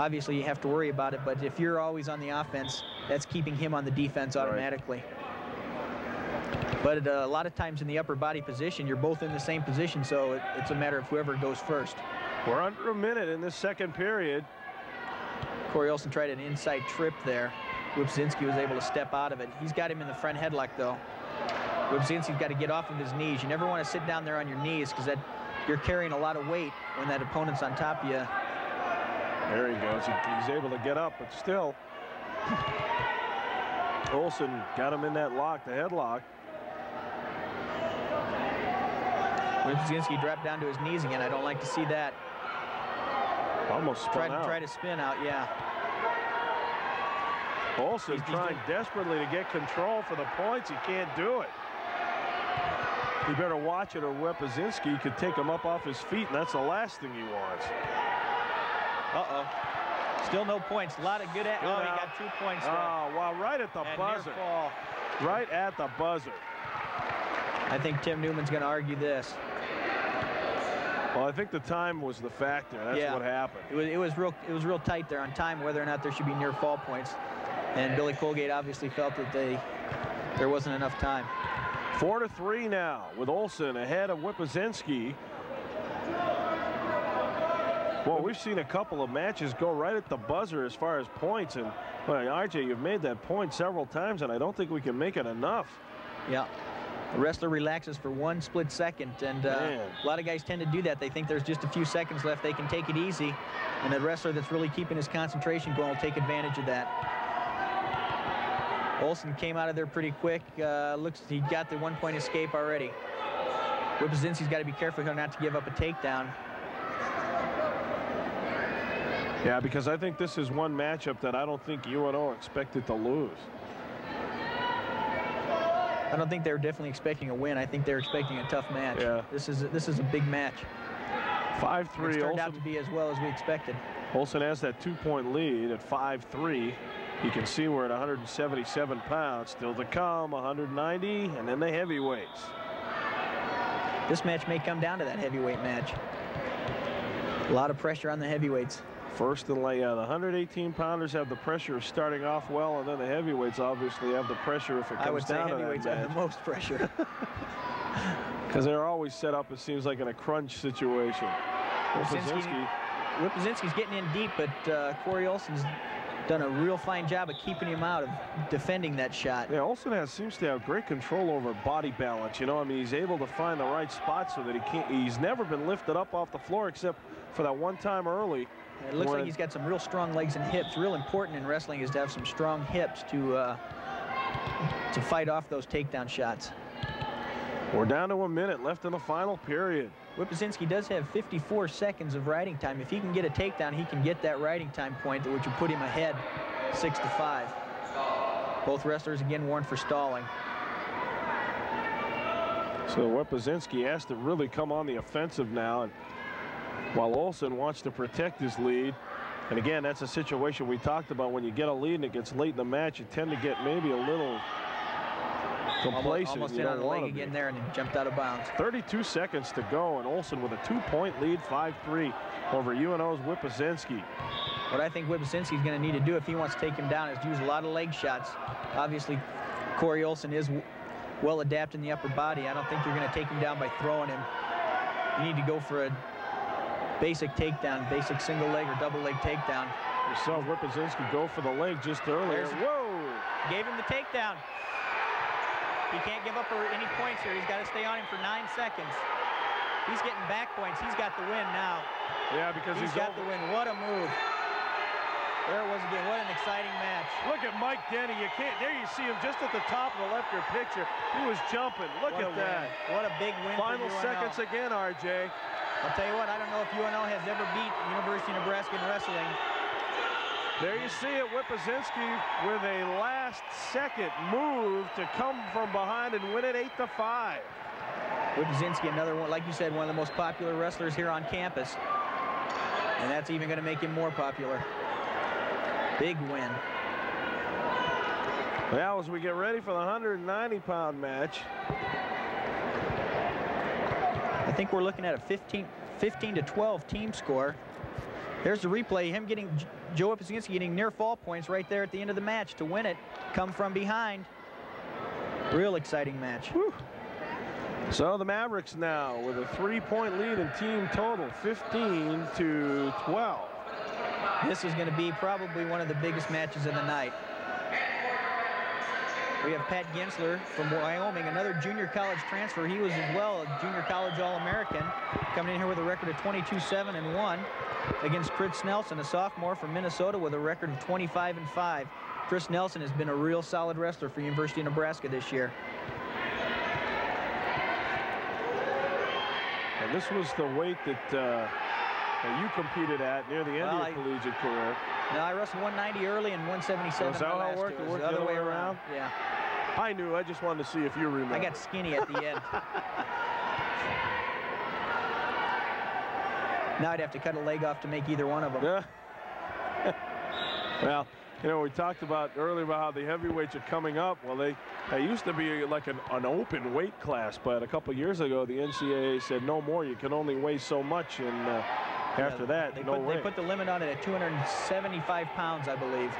obviously you have to worry about it, but if you're always on the offense, that's keeping him on the defense automatically. Right. But a lot of times in the upper body position, you're both in the same position, so it's a matter of whoever goes first. We're under a minute in this second period. Corey Olson tried an inside trip there. Wipzinski was able to step out of it. He's got him in the front headlock, though. Wipzinski's got to get off of his knees. You never want to sit down there on your knees because you're carrying a lot of weight when that opponent's on top of you. There he goes. He's able to get up, but still. Olson got him in that lock, the headlock. Wipzinski dropped down to his knees again. I don't like to see that. Almost spun out. Try to spin out, yeah. Olson trying desperately to get control for the points. He can't do it. He better watch it, or Wipzinski could take him up off his feet, and that's the last thing he wants. Uh-oh. Still no points. A lot of good at. Oh, he got 2 points there. Oh, wow, right at the buzzer. Right at the buzzer. I think Tim Newman's going to argue this. Well, I think the time was the factor. That's what happened. It was real tight there on time, whether or not there should be near fall points. And Billy Colgate obviously felt that there wasn't enough time. 4-3 now, with Olson ahead of Wipzinski. Well, we've seen a couple of matches go right at the buzzer as far as points. And, well, RJ, you've made that point several times, and I don't think we can make it enough. Yeah. The wrestler relaxes for 1 split second, and a lot of guys tend to do that. They think there's just a few seconds left. They can take it easy, and the wrestler that's really keeping his concentration going will take advantage of that. Olson came out of there pretty quick. Looks he got the 1-point escape already. Wipzinski's got to be careful here not to give up a takedown. Yeah, because I think this is one matchup that I don't think UNO expected to lose. I don't think they were definitely expecting a win. I think they're expecting a tough match. Yeah. This is a big match. 5-3. It's turned out to be as well as we expected. Olson has that 2-point lead at 5-3. You can see we're at 177 pounds. Still to come, 190, and then the heavyweights. This match may come down to that heavyweight match. A lot of pressure on the heavyweights. First and the 118-pounders have the pressure of starting off well, and then the heavyweights obviously have the pressure if it comes down to that match. I would say heavyweights have the most pressure. Because they're always set up, it seems like, in a crunch situation. Wipzinski's getting in deep, but Corey Olson's done a real fine job of keeping him out of defending that shot. Yeah, Olson seems to have great control over body balance. You know, I mean, he's able to find the right spot so that he's never been lifted up off the floor except for that one time early. It looks like he's got some real strong legs and hips. Real important in wrestling is to have some strong hips to fight off those takedown shots. We're down to a minute left in the final period. Wipzinski does have 54 seconds of riding time. If he can get a takedown, he can get that riding time point, which would put him ahead 6-5. Both wrestlers again warned for stalling. So Wipzinski has to really come on the offensive now, and while Olson wants to protect his lead. And again, that's a situation we talked about. When you get a lead and it gets late in the match, you tend to get maybe a little complacent. Almost in on the leg again there, and then jumped out of bounds. 32 seconds to go, and Olson with a 2-point lead, 5-3 over UNO's Wipzinski. What I think Wipzinski's going to need to do if he wants to take him down is use a lot of leg shots. Obviously, Corey Olson is well adapted in the upper body. I don't think you're going to take him down by throwing him. You need to go for a basic takedown, basic single leg or double leg takedown. You saw Wipzinski go for the leg just earlier. Whoa! Gave him the takedown. He can't give up any points here. He's got to stay on him for 9 seconds. He's getting back points. He's got the win now. Yeah, because he's got the win. What a move. There it was again. What an exciting match. Look at Mike Denny. You can't. There you see him just at the top of the left-ear picture. He was jumping. Look at that. What a big win. Final seconds again, RJ. I'll tell you what, I don't know if UNL has ever beat University of Nebraska in wrestling. There you see it, Wipzinski with a last-second move to come from behind and win it 8-5. Wipzinski, another one, like you said, one of the most popular wrestlers here on campus. And that's even going to make him more popular. Big win. Now, as we get ready for the 190-pound match, I think we're looking at a 15-12 team score. There's the replay. Him getting Joe Epinski getting near fall points right there at the end of the match to win it. Come from behind. Real exciting match. Whew. So the Mavericks now with a 3-point lead in team total, 15-12. This is going to be probably one of the biggest matches of the night. We have Pat Gensler from Wyoming, another junior college transfer. He was as well a junior college All-American, coming in here with a record of 22-7-1 against Chris Nelson, a sophomore from Minnesota with a record of 25-5. Chris Nelson has been a real solid wrestler for University of Nebraska this year. And this was the weight that you competed at near the end of your collegiate career. No, I wrestled 190 early and 177. Was that how it worked? It worked the other way around? Yeah. I knew. I just wanted to see if you remember. I got skinny at the end. Now I'd have to cut a leg off to make either one of them. Yeah. Well, you know, we talked about earlier about how the heavyweights are coming up. Well, they used to be like an open weight class, but a couple of years ago, the NCAA said no more. You can only weigh so much, and after that, they no way. They put the limit on it at 275 pounds, I believe.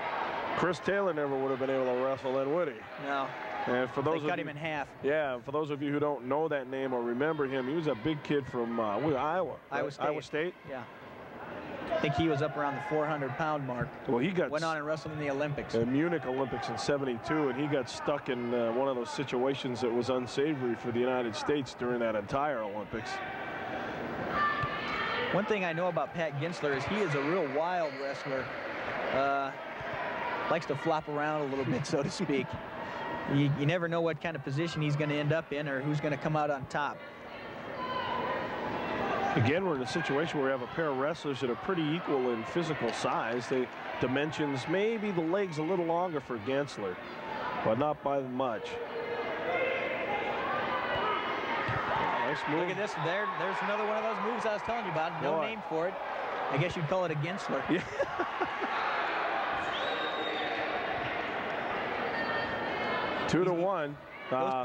Chris Taylor never would have been able to wrestle then, would he? No. And for those they cut him in half. Yeah, for those of you who don't know that name or remember him, he was a big kid from Iowa. Iowa State. Iowa State? Yeah. I think he was up around the 400-pound mark. Well, he went on and wrestled in the Olympics. The Munich Olympics in '72, and he got stuck in one of those situations that was unsavory for the United States during that entire Olympics. One thing I know about Pat Gensler is he is a real wild wrestler. Likes to flop around a little bit, so to speak. You never know what kind of position he's going to end up in or who's going to come out on top. Again, we're in a situation where we have a pair of wrestlers that are pretty equal in physical size. The dimensions, maybe the legs a little longer for Gensler, but not by much. Nice move. Look at this. There's another one of those moves I was telling you about. No name for it. I guess you'd call it a Gensler. Yeah. 2-1.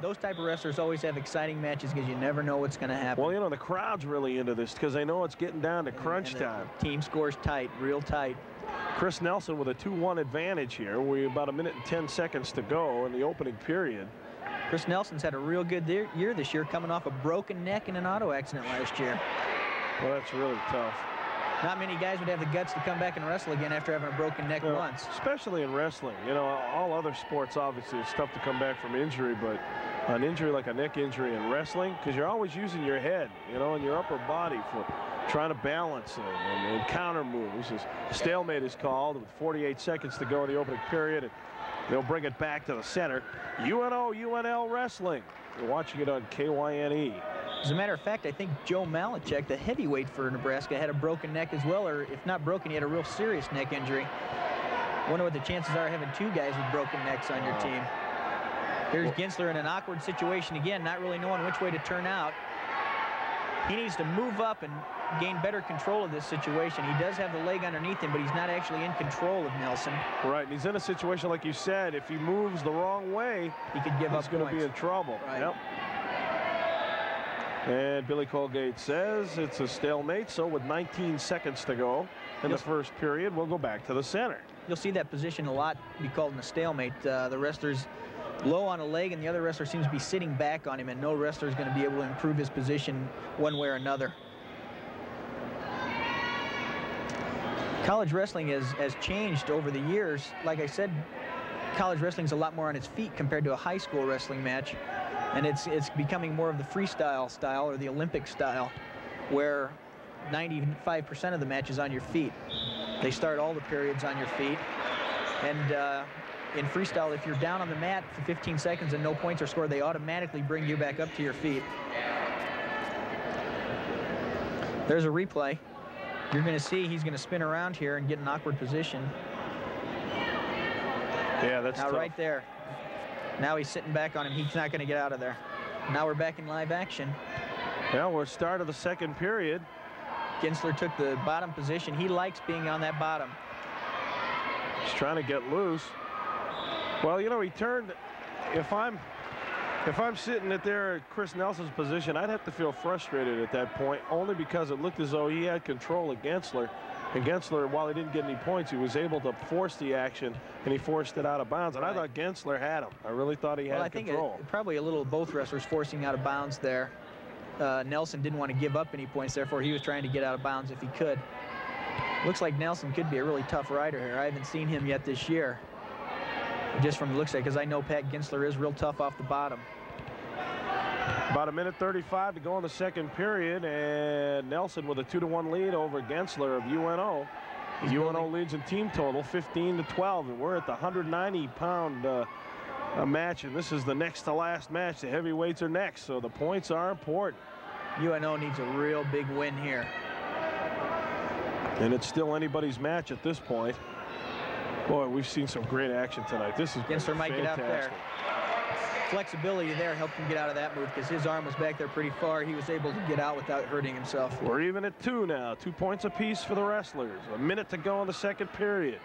Those type of wrestlers always have exciting matches because you never know what's going to happen. Well, you know, the crowd's really into this because they know it's getting down to crunch time. Team scores tight, real tight. Chris Nelson with a 2-1 advantage here. We're about 1 minute and 10 seconds to go in the opening period. Chris Nelson's had a real good year this year, coming off a broken neck in an auto accident last year. Well, that's really tough. Not many guys would have the guts to come back and wrestle again after having a broken neck once. Especially in wrestling. You know, all other sports, obviously, it's tough to come back from injury, but an injury like a neck injury in wrestling, because you're always using your head, you know, and your upper body for trying to balance and counter moves. Stalemate is called with 48 seconds to go in the opening period, and they'll bring it back to the center. UNL Wrestling. You're watching it on KYNE. As a matter of fact, I think Joe Malachek, the heavyweight for Nebraska, had a broken neck as well, or if not broken, he had a real serious neck injury. Wonder what the chances are of having two guys with broken necks on your team. Here's Gensler in an awkward situation again, not really knowing which way to turn out. He needs to move up and gain better control of this situation. He does have the leg underneath him, but he's not actually in control of Nelson. Right, and he's in a situation, like you said, if he moves the wrong way, he could give up he's going to be in trouble. Right. Yep. And Billy Colgate says it's a stalemate, so with 19 seconds to go in the first period, we'll go back to the center. You'll see that position a lot be called in a stalemate. The wrestler's low on a leg, and the other wrestler seems to be sitting back on him, and no wrestler is going to be able to improve his position one way or another. College wrestling has changed over the years. Like I said, college wrestling is a lot more on its feet compared to a high school wrestling match. And it's becoming more of the freestyle style or the Olympic style, where 95% of the match is on your feet. They start all the periods on your feet. And in freestyle, if you're down on the mat for 15 seconds and no points are scored, they automatically bring you back up to your feet. There's a replay. You're going to see he's going to spin around here and get an awkward position. Yeah, that's now tough. Right there. Now he's sitting back on him. He's not going to get out of there. Now we're back in live action. Well, we're start of the second period. Gensler took the bottom position. He likes being on that bottom. He's trying to get loose. Well, you know, he turned. If I'm sitting at Chris Nelson's position, I'd have to feel frustrated at that point, only because it looked as though he had control of Gensler, And Gensler, while he didn't get any points, he was able to force the action, and he forced it out of bounds. And I thought Gensler had him. I really thought he had control. I think probably a little of both wrestlers forcing out of bounds there. Nelson didn't want to give up any points, therefore he was trying to get out of bounds if he could. Looks like Nelson could be a really tough rider here. I haven't seen him yet this year. Just from the looks of it, because I know Pat Gensler is real tough off the bottom. About 1:35 to go in the second period, and Nelson with a 2-1 lead over Gensler of UNO. UNO leads in team total 15-12, and we're at the 190-pound match, and this is the next to last match. The heavyweights are next, so the points are important. UNO needs a real big win here. And it's still anybody's match at this point. Boy, we've seen some great action tonight. This is Gensler might get out there. Flexibility there helped him get out of that move because his arm was back there pretty far. He was able to get out without hurting himself. We're even at 2 now. 2 points apiece for the wrestlers. A minute to go in the second period.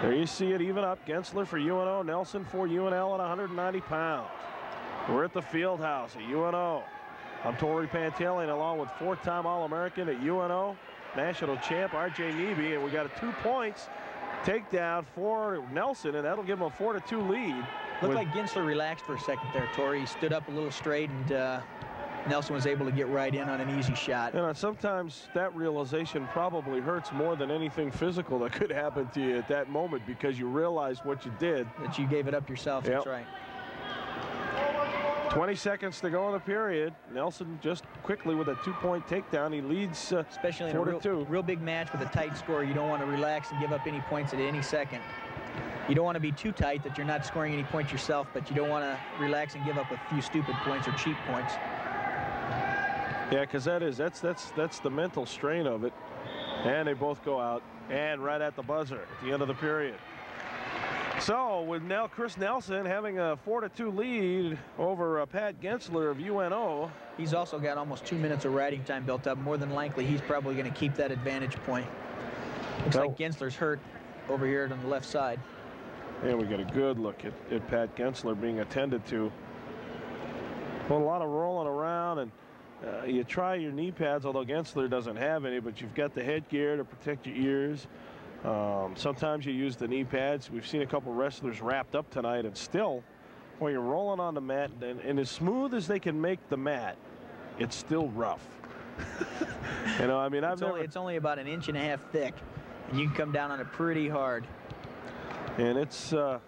There you see it even up. Gensler for UNO, Nelson for UNL at 190 pounds. We're at the field house at UNO. I'm Torrey Pantelian along with 4-time All-American at UNO, national champ R.J. Neby, and we got a 2 points takedown for Nelson, and that'll give him a 4-2 lead. Looked like Gensler relaxed for a second there, Torrey. He stood up a little straight, and Nelson was able to get right in on an easy shot. You know, sometimes that realization probably hurts more than anything physical that could happen to you at that moment because you realize what you did. That you gave it up yourself, That's right. 20 seconds to go in the period. Nelson just quickly with a 2-point takedown. He leads especially in a real big match with a tight score. You don't want to relax and give up any points at any second. You don't want to be too tight that you're not scoring any points yourself, but you don't want to relax and give up a few stupid points or cheap points. Yeah, because that's the mental strain of it. And they both go out and right at the buzzer at the end of the period. So with now Chris Nelson having a 4-2 lead over Pat Gensler of UNO. He's also got almost 2 minutes of riding time built up. More than likely, he's probably going to keep that advantage point. Looks like Gensler's hurt over here on the left side. And we get a good look at Pat Gensler being attended to. Well, a lot of rolling around, and you try your knee pads, although Gensler doesn't have any, but you've got the headgear to protect your ears. Sometimes you use the knee pads. We've seen a couple wrestlers wrapped up tonight, and still, when you're rolling on the mat, and as smooth as they can make the mat, it's still rough. You know, I mean, it's only about 1.5 inches thick, and you can come down on it pretty hard. And it's a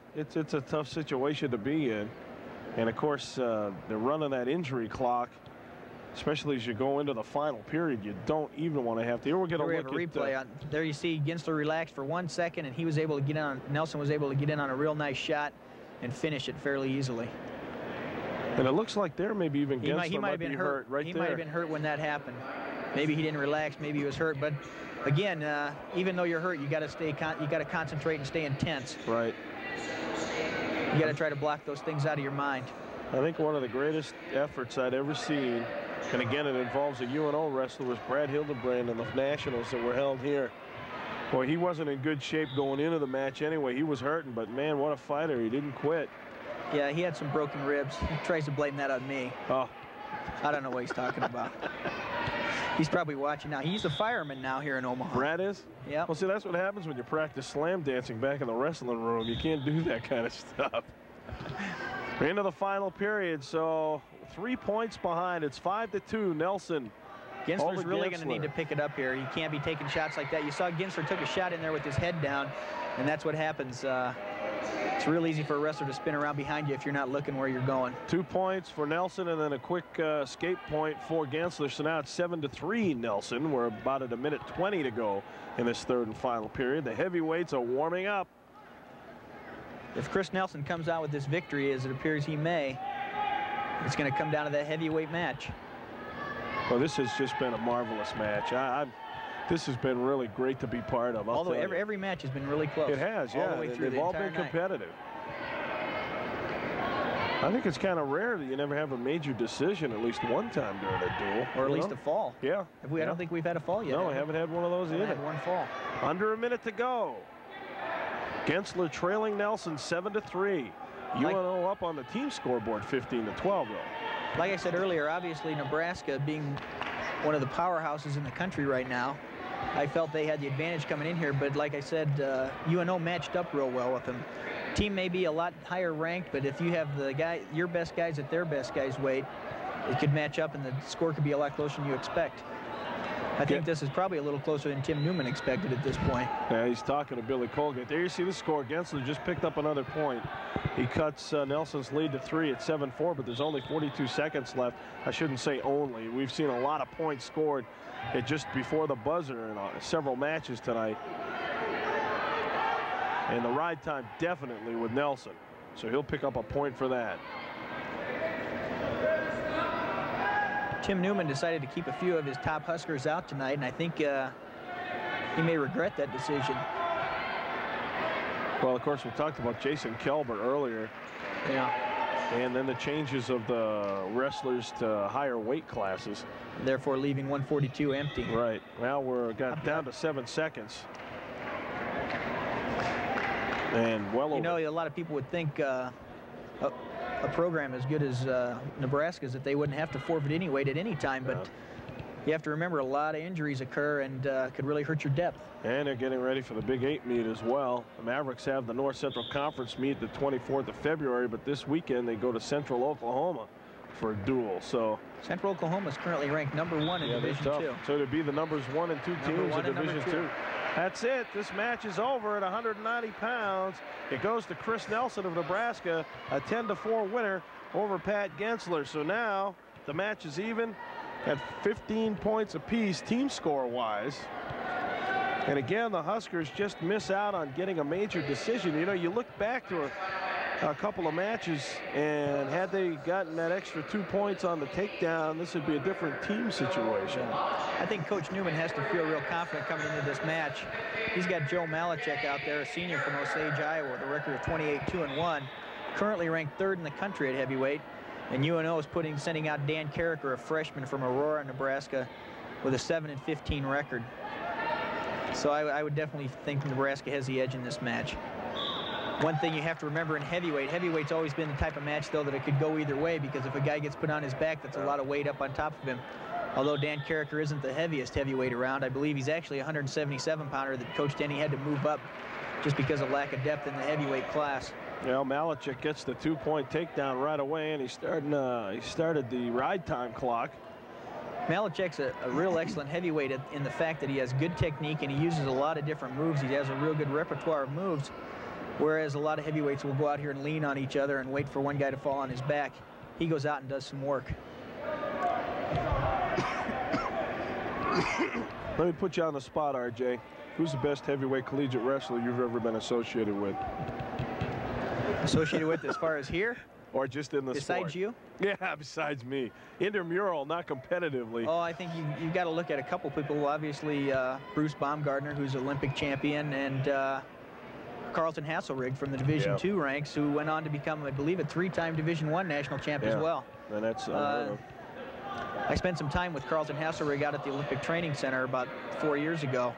tough situation to be in. And of course, they're running that injury clock, especially as you go into the final period. You don't even want to have to. Here we're going to look at a replay. There you see Gensler relaxed for 1 second, and he was able to get in on. Nelson was able to get in on a real nice shot and finish it fairly easily. And it looks like there maybe even Gensler he might have been hurt right there. He might have been hurt when that happened. Maybe he didn't relax. Maybe he was hurt. But again, even though you're hurt, you got to concentrate and stay intense. Right. You got to try to block those things out of your mind. I think one of the greatest efforts I'd ever seen, and again, it involves a UNO wrestler, was Brad Hildebrand in the Nationals that were held here. Boy, he wasn't in good shape going into the match anyway. He was hurting, but man, what a fighter. He didn't quit. Yeah, he had some broken ribs. He tries to blame that on me. Oh. I don't know what he's talking about. He's probably watching now. He's a fireman now here in Omaha. Brad is? Yeah. Well, see, that's what happens when you practice slam dancing back in the wrestling room. You can't do that kind of stuff. We're into the final period, so 3 points behind. It's 5-2, Nelson. Gensler's really going to need to pick it up here. You can't be taking shots like that. You saw Gensler took a shot in there with his head down, and that's what happens. It's real easy for a wrestler to spin around behind you if you're not looking where you're going. 2 points for Nelson, and then a quick escape point for Gensler. So now it's 7-3 Nelson. We're about at 1:20 to go in this third and final period. The heavyweights are warming up. If Chris Nelson comes out with this victory, as it appears he may, it's going to come down to that heavyweight match. Well, this has just been a marvelous match. This has been really great to be part of. Although every match has been really close. It has, yeah. All the way through. They've all been competitive. I think it's kind of rare that you never have a major decision at least one time during a duel. Or at least a fall. Yeah. I don't think we've had a fall yet. No, I haven't had one of those either. Had one fall. Under a minute to go. Gensler trailing Nelson 7-3. UNO up on the team scoreboard 15-12 though. Like I said earlier, obviously Nebraska being one of the powerhouses in the country right now, I felt they had the advantage coming in here, but like I said, UNO matched up real well with them. Team may be a lot higher ranked, but if you have your best guys at their best guys' weight, it could match up and the score could be a lot closer than you expect. I think this is probably a little closer than Tim Newman expected at this point. Yeah, he's talking to Billy Colgate. There you see the score. Gensler just picked up another point. He cuts Nelson's lead to 3 at 7-4, but there's only 42 seconds left. I shouldn't say only. We've seen a lot of points scored at just before the buzzer in several matches tonight. And the ride time definitely with Nelson. So he'll pick up a point for that. Tim Newman decided to keep a few of his top Huskers out tonight, and I think he may regret that decision. Well, of course, we talked about Jason Kelber earlier. Yeah. And then the changes of the wrestlers to higher weight classes. Therefore, leaving 142 empty. Right. Now we're down to 7 seconds. And well over. You know, a lot of people would think a program as good as Nebraska's that they wouldn't have to forfeit any weight at any time, but you have to remember a lot of injuries occur and could really hurt your depth. And they're getting ready for the Big 8 meet as well. The Mavericks have the North Central Conference meet the 24th of February, but this weekend they go to Central Oklahoma for a duel. So Central Oklahoma is currently ranked #1 in Division 2. So to be the numbers 1 and 2 teams in Division 2. That's it. This match is over at 190 pounds. It goes to Chris Nelson of Nebraska, a 10-4 winner over Pat Gensler. So now the match is even at 15 points apiece team score-wise. And again, the Huskers just miss out on getting a major decision. You know, you look back to a couple of matches, and had they gotten that extra 2 points on the takedown, this would be a different team situation. I think Coach Newman has to feel real confident coming into this match. He's got Joe Malachek out there, a senior from Osage, Iowa, with a record of 28-2-1, currently ranked 3rd in the country at heavyweight. And UNO is sending out Dan Carricker, a freshman from Aurora, Nebraska, with a 7-15 record. So I would definitely think Nebraska has the edge in this match. One thing you have to remember in heavyweight's always been the type of match, though, that it could go either way, because if a guy gets put on his back, that's a lot of weight up on top of him. Although Dan Carricker isn't the heaviest heavyweight around, I believe he's actually a 177-pounder that Coach Denny had to move up just because of lack of depth in the heavyweight class. Well, Malachek gets the 2-point takedown right away, and he started the ride time clock. Malachek's a real excellent heavyweight in the fact that he has good technique and he uses a lot of different moves. He has a real good repertoire of moves, whereas a lot of heavyweights will go out here and lean on each other and wait for one guy to fall on his back. He goes out and does some work. Let me put you on the spot, RJ. Who's the best heavyweight collegiate wrestler you've ever been associated with? Associated with as far as here? Or just in the sport? Besides you? Yeah, besides me. Intramural, not competitively. Oh, I think you've got to look at a couple people. Obviously, Bruce Baumgartner, who's Olympic champion, and Carlton Hasselrig from the Division II ranks, who went on to become, I believe, a 3-time Division I national champ as well. And that's I spent some time with Carlton Hasselrig out at the Olympic Training Center about 4 years ago.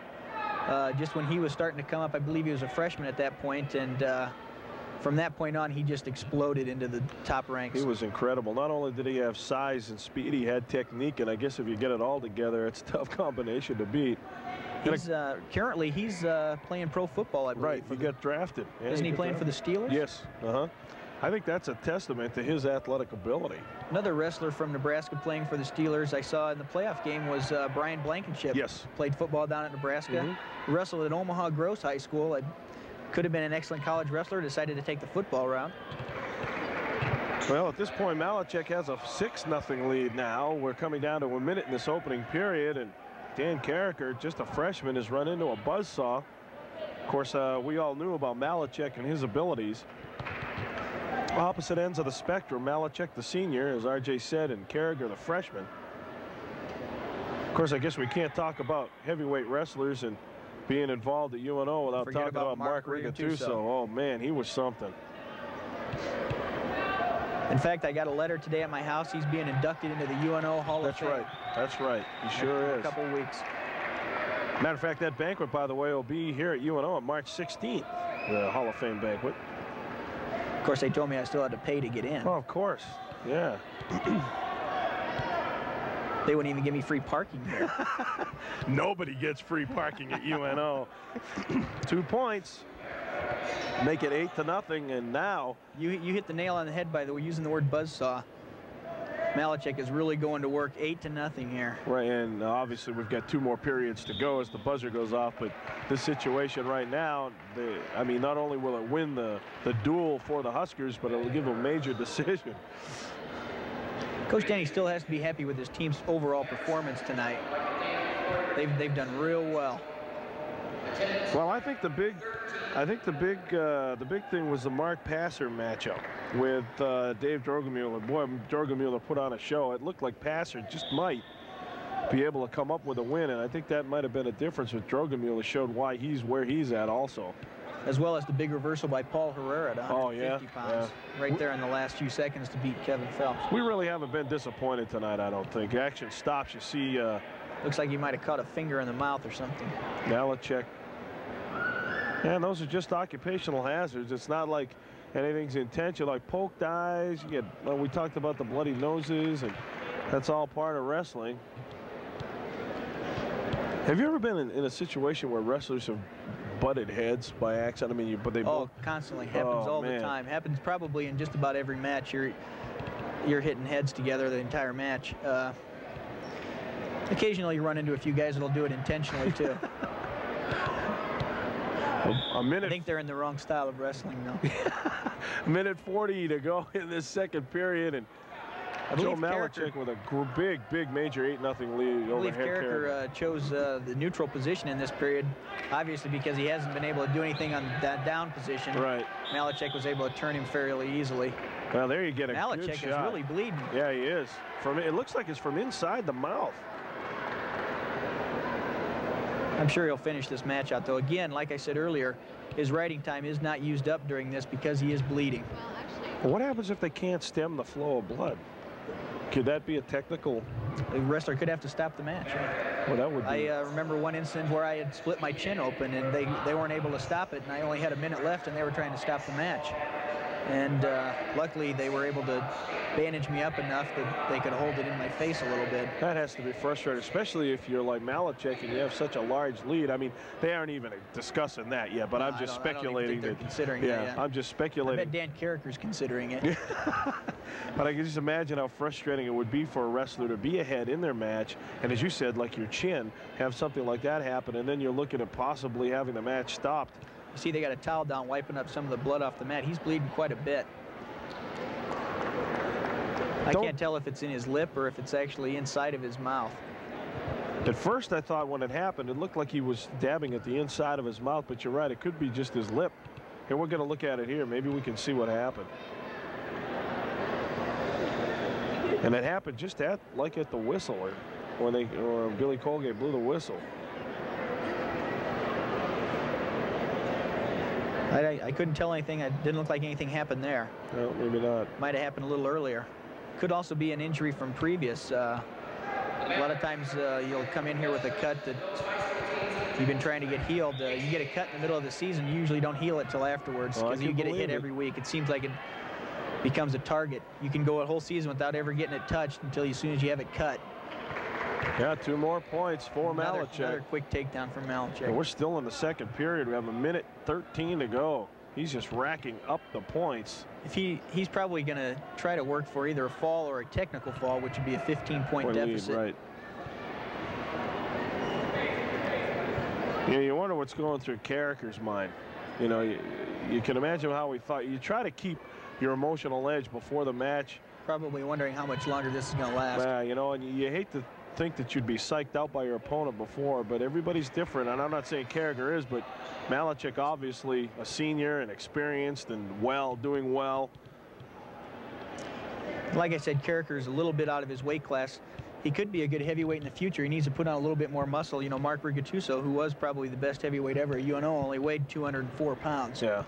Just when he was starting to come up, I believe he was a freshman at that point, and from that point on, he just exploded into the top ranks. He was incredible. Not only did he have size and speed, he had technique, and I guess if you get it all together, it's a tough combination to beat. Currently, he's playing pro football, I believe. Right, he got drafted. Yeah, isn't he playing for the Steelers? Yes. I think that's a testament to his athletic ability. Another wrestler from Nebraska playing for the Steelers I saw in the playoff game was Brian Blankenship. Yes. Played football down at Nebraska. Wrestled at Omaha Gross High School. Could have been an excellent college wrestler, decided to take the football route. Well, at this point, Malachek has a 6-0 lead now. We're coming down to a minute in this opening period, and Dan Carricker, just a freshman, has run into a buzzsaw. Of course, we all knew about Malachek and his abilities. Opposite ends of the spectrum, Malachek the senior, as RJ said, and Carricker the freshman. Of course, I guess we can't talk about heavyweight wrestlers and being involved at UNO without talking about Mark Rigatuso. Oh, man, he was something. In fact, I got a letter today at my house. He's being inducted into the UNO Hall of Fame. That's right. That's right. He sure is. In a couple of weeks. Matter of fact, that banquet, by the way, will be here at UNO on March 16th, the Hall of Fame banquet. Of course, they told me I still had to pay to get in. Oh, of course. Yeah. They wouldn't even give me free parking here. Nobody gets free parking at UNO. 2 points. Make it 8-0, and now You hit the nail on the head by the way using the word buzzsaw. Malachek is really going to work. 8-0 here. right, and obviously we've got 2 more periods to go as the buzzer goes off, but this situation right now, I mean, not only will it win the duel for the Huskers, but it'll give them a major decision. Coach Denny still has to be happy with his team's overall performance tonight. They've done real well. Well, I think the big thing was the Mark Passer matchup with Dave Drogemuller. Boy, Drogemuller put on a show. It looked like Passer just might be able to come up with a win, and I think that might have been a difference with Drogemuller. Showed why he's where he's at also. As well as the big reversal by Paul Herrera at 150 pounds. Yeah. Right there in the last few seconds to beat Kevin Phelps. We really haven't been disappointed tonight, I don't think. Action stops. You see looks like he might have caught a finger in the mouth or something. Malachek. And those are just occupational hazards. It's not like anything's intentional, like poked eyes. You get, we talked about the bloody noses, and that's all part of wrestling. Have you ever been in a situation where wrestlers have butted heads by accident? I mean, but they both constantly happens all the time. Happens probably in just about every match. You're hitting heads together the entire match. Occasionally you run into a few guys that'll do it intentionally too. A minute. I think they're in the wrong style of wrestling though. A minute 40 to go in this second period, and Joe Malachek with a big major 8-0 lead. I believe Carricker chose the neutral position in this period, obviously because he hasn't been able to do anything on that down position. Right. Malachek was able to turn him fairly easily. Well, there you get a Malachek good shot. is really bleeding. Yeah, he is. It looks like it's from inside the mouth. I'm sure he'll finish this match out, though. Again, like I said earlier, his riding time is not used up during this because he is bleeding. Well, what happens if they can't stem the flow of blood? Could that be a technical? The wrestler could have to stop the match. Well, that would be. I remember one incident where I had split my chin open, and they weren't able to stop it, and I only had a minute left, and they were trying to stop the match. And luckily, they were able to bandage me up enough that they could hold it in my face a little bit. That has to be frustrating, especially if you're like Malachek and you have such a large lead. I mean, they aren't even discussing that yet, but no, I'm just speculating. I don't think they're considering that yet. I'm just speculating. I bet Dan Carricker's considering it. But I can just imagine how frustrating it would be for a wrestler to be ahead in their match, and as you said, like your chin, have something like that happen, and then you're looking at possibly having the match stopped. You see they got a towel down wiping up some of the blood off the mat. He's bleeding quite a bit. I can't tell if it's in his lip or if it's actually inside of his mouth. At first I thought when it happened it looked like he was dabbing at the inside of his mouth, but you're right, it could be just his lip. Here, we're going to look at it here. Maybe we can see what happened. And it happened just like at the whistle, or Billy Colgate blew the whistle. I couldn't tell anything. It didn't look like anything happened there. No, maybe not. Might have happened a little earlier. Could also be an injury from previous. A lot of times you'll come in here with a cut that you've been trying to get healed. You get a cut in the middle of the season, you usually don't heal it till afterwards because you get a hit every week. It seems like it becomes a target. You can go a whole season without ever getting it touched until as soon as you have it cut. Yeah, 2 more points for Malachek. Another quick takedown from Malachek. And we're still in the second period. We have a minute 13 to go. He's just racking up the points. If he's probably going to try to work for either a fall or a technical fall, which would be a 15-point deficit. Lead, right. Yeah, you wonder what's going through Carricker's mind. You know, you can imagine how he thought. You try to keep your emotional edge before the match. Probably wondering how much longer this is going to last. Yeah, you know, and you hate to think that you'd be psyched out by your opponent before, but everybody's different, and I'm not saying Carricker is, but Malachek obviously a senior and experienced and doing well. Like I said, Carricker's a little bit out of his weight class. He could be a good heavyweight in the future. He needs to put on a little bit more muscle. You know, Mark Rigattuso, who was probably the best heavyweight ever at UNO, only weighed 204 pounds. Yeah.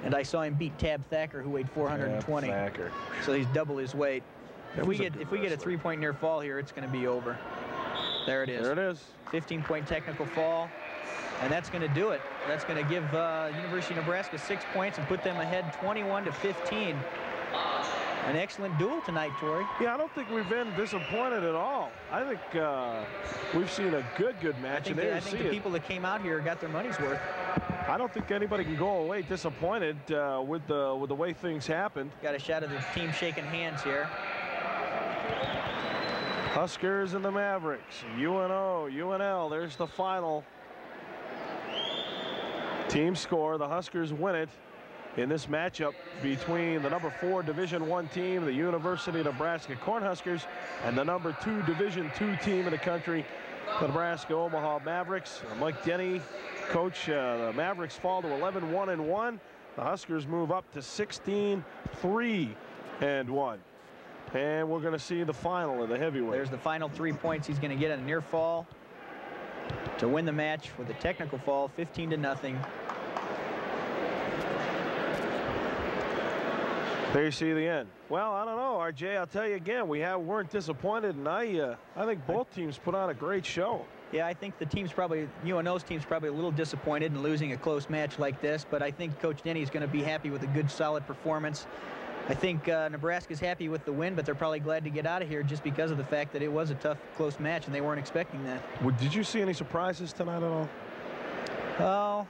And I saw him beat Tab Thacker, who weighed 420. Thacker. So he's double his weight. If we get a 3-point near fall here, it's going to be over. There it is. There it is. 15-point technical fall, and that's going to do it. That's going to give University of Nebraska 6 points and put them ahead 21-15. an excellent duel tonight, Tori. Yeah, I don't think we've been disappointed at all. I think we've seen a good match. I think the people that came out here got their money's worth. I don't think anybody can go away disappointed with the way things happened. Got a shot of the team shaking hands here. Huskers and the Mavericks. UNO, UNL. There's the final team score. The Huskers win it in this matchup between the number 4 Division I team, the University of Nebraska Cornhuskers, and the number 2 Division II team in the country, the Nebraska Omaha Mavericks. Mike Denny, coach. The Mavericks fall to 11-1-1. The Huskers move up to 16-3-1. And we're going to see the final of the heavyweight. There's the final 3 points he's going to get on a near fall to win the match with a technical fall, 15-0. There you see the end. Well, I don't know, RJ. I'll tell you again, we weren't disappointed, and I think both teams put on a great show. Yeah, I think the team's probably, UNO's team's probably a little disappointed in losing a close match like this, but I think Coach Denny is going to be happy with a good, solid performance. I think Nebraska's happy with the win, but they're probably glad to get out of here just because of the fact that it was a tough, close match, and they weren't expecting that. Did you see any surprises tonight at all? Oh,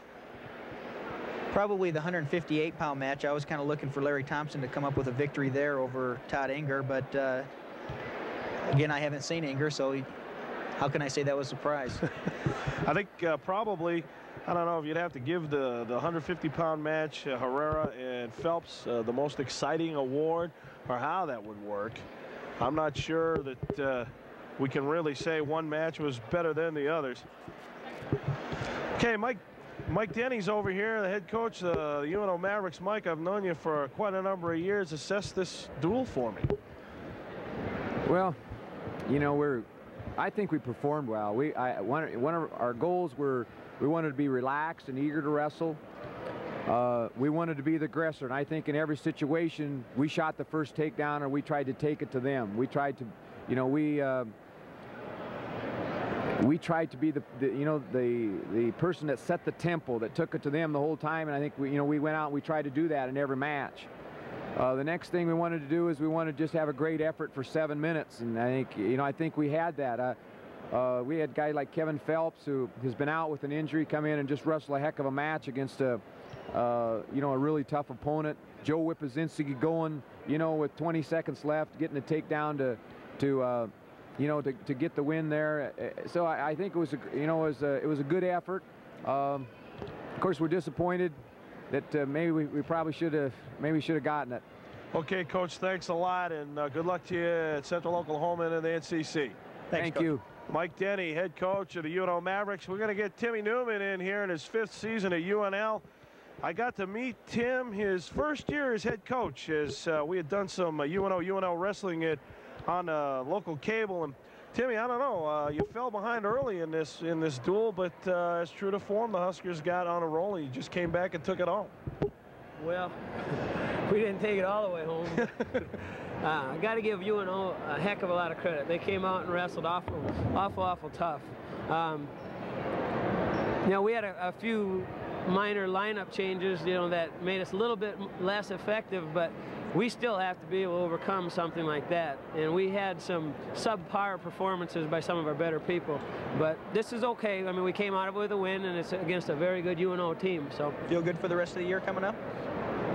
probably the 158-pound match. I was kind of looking for Larry Thompson to come up with a victory there over Todd Enger, but again, I haven't seen Enger, so how can I say that was a surprise? I think probably, I don't know if you'd have to give the 150-pound match, Herrera and Phelps, the most exciting award, or how that would work. I'm not sure that we can really say one match was better than the others. Okay, Mike Denny's over here, the head coach of the UNO Mavericks. Mike, I've known you for quite a number of years. Assess this duel for me. Well, you know, I think we performed well. One of our goals were we wanted to be relaxed and eager to wrestle. We wanted to be the aggressor, and I think in every situation we shot the first takedown or we tried to take it to them. We tried to, you know, we tried to be the person that set the tempo, that took it to them the whole time, and I think we went out and we tried to do that in every match. The next thing we wanted to do is we wanted to just have a great effort for 7 minutes, and I think we had that. We had a guy like Kevin Phelps, who has been out with an injury, come in and just wrestle a heck of a match against a really tough opponent. Joe Wipazinski going, with 20 seconds left, getting a takedown to get the win there. So I think it was a good effort. Of course, we're disappointed that maybe we probably should have gotten it. Okay, Coach, thanks a lot, and good luck to you at Central Oklahoma and the NCC. Thank you. Mike Denny, head coach of the UNO Mavericks. We're going to get Timmy Newman in here in his 5th season at UNL. I got to meet Tim his first year as head coach, as we had done some UNL wrestling on local cable. And Timmy, I don't know, you fell behind early in this duel, but as true to form, the Huskers got on a roll, and you just came back and took it home. Well, we didn't take it all the way home. I got to give UNO a heck of a lot of credit. They came out and wrestled awful tough. We had a few minor lineup changes, that made us a little bit less effective, but we still have to be able to overcome something like that. And we had some subpar performances by some of our better people. But this is okay. I mean, we came out of it with a win, and it's against a very good UNO team. So feel good for the rest of the year coming up?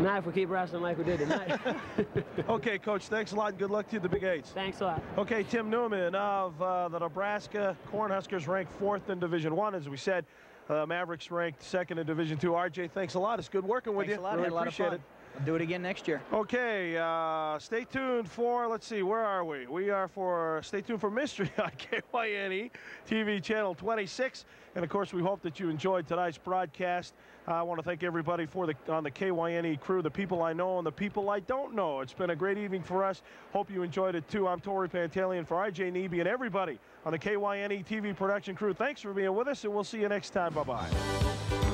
Not if we keep wrestling like we did tonight. Okay, Coach, thanks a lot, and good luck to you at the Big Eights. Thanks a lot. Okay, Tim Newman of the Nebraska Cornhuskers, ranked 4th in Division I. As we said, Mavericks ranked 2nd in Division II. RJ, thanks a lot. It's good working with you. Thanks a lot. Really Had a lot of appreciate fun. it. I'll do it again next year. Okay, stay tuned for, let's see, where are we? Stay tuned for Mystery on KYNE TV channel 26. And of course, we hope that you enjoyed tonight's broadcast. I want to thank everybody on the KYNE crew, the people I know and the people I don't know. It's been a great evening for us. Hope you enjoyed it too. I'm Tori Pantalian for RJ Neby and everybody on the KYNE TV production crew. Thanks for being with us, and we'll see you next time. Bye-bye.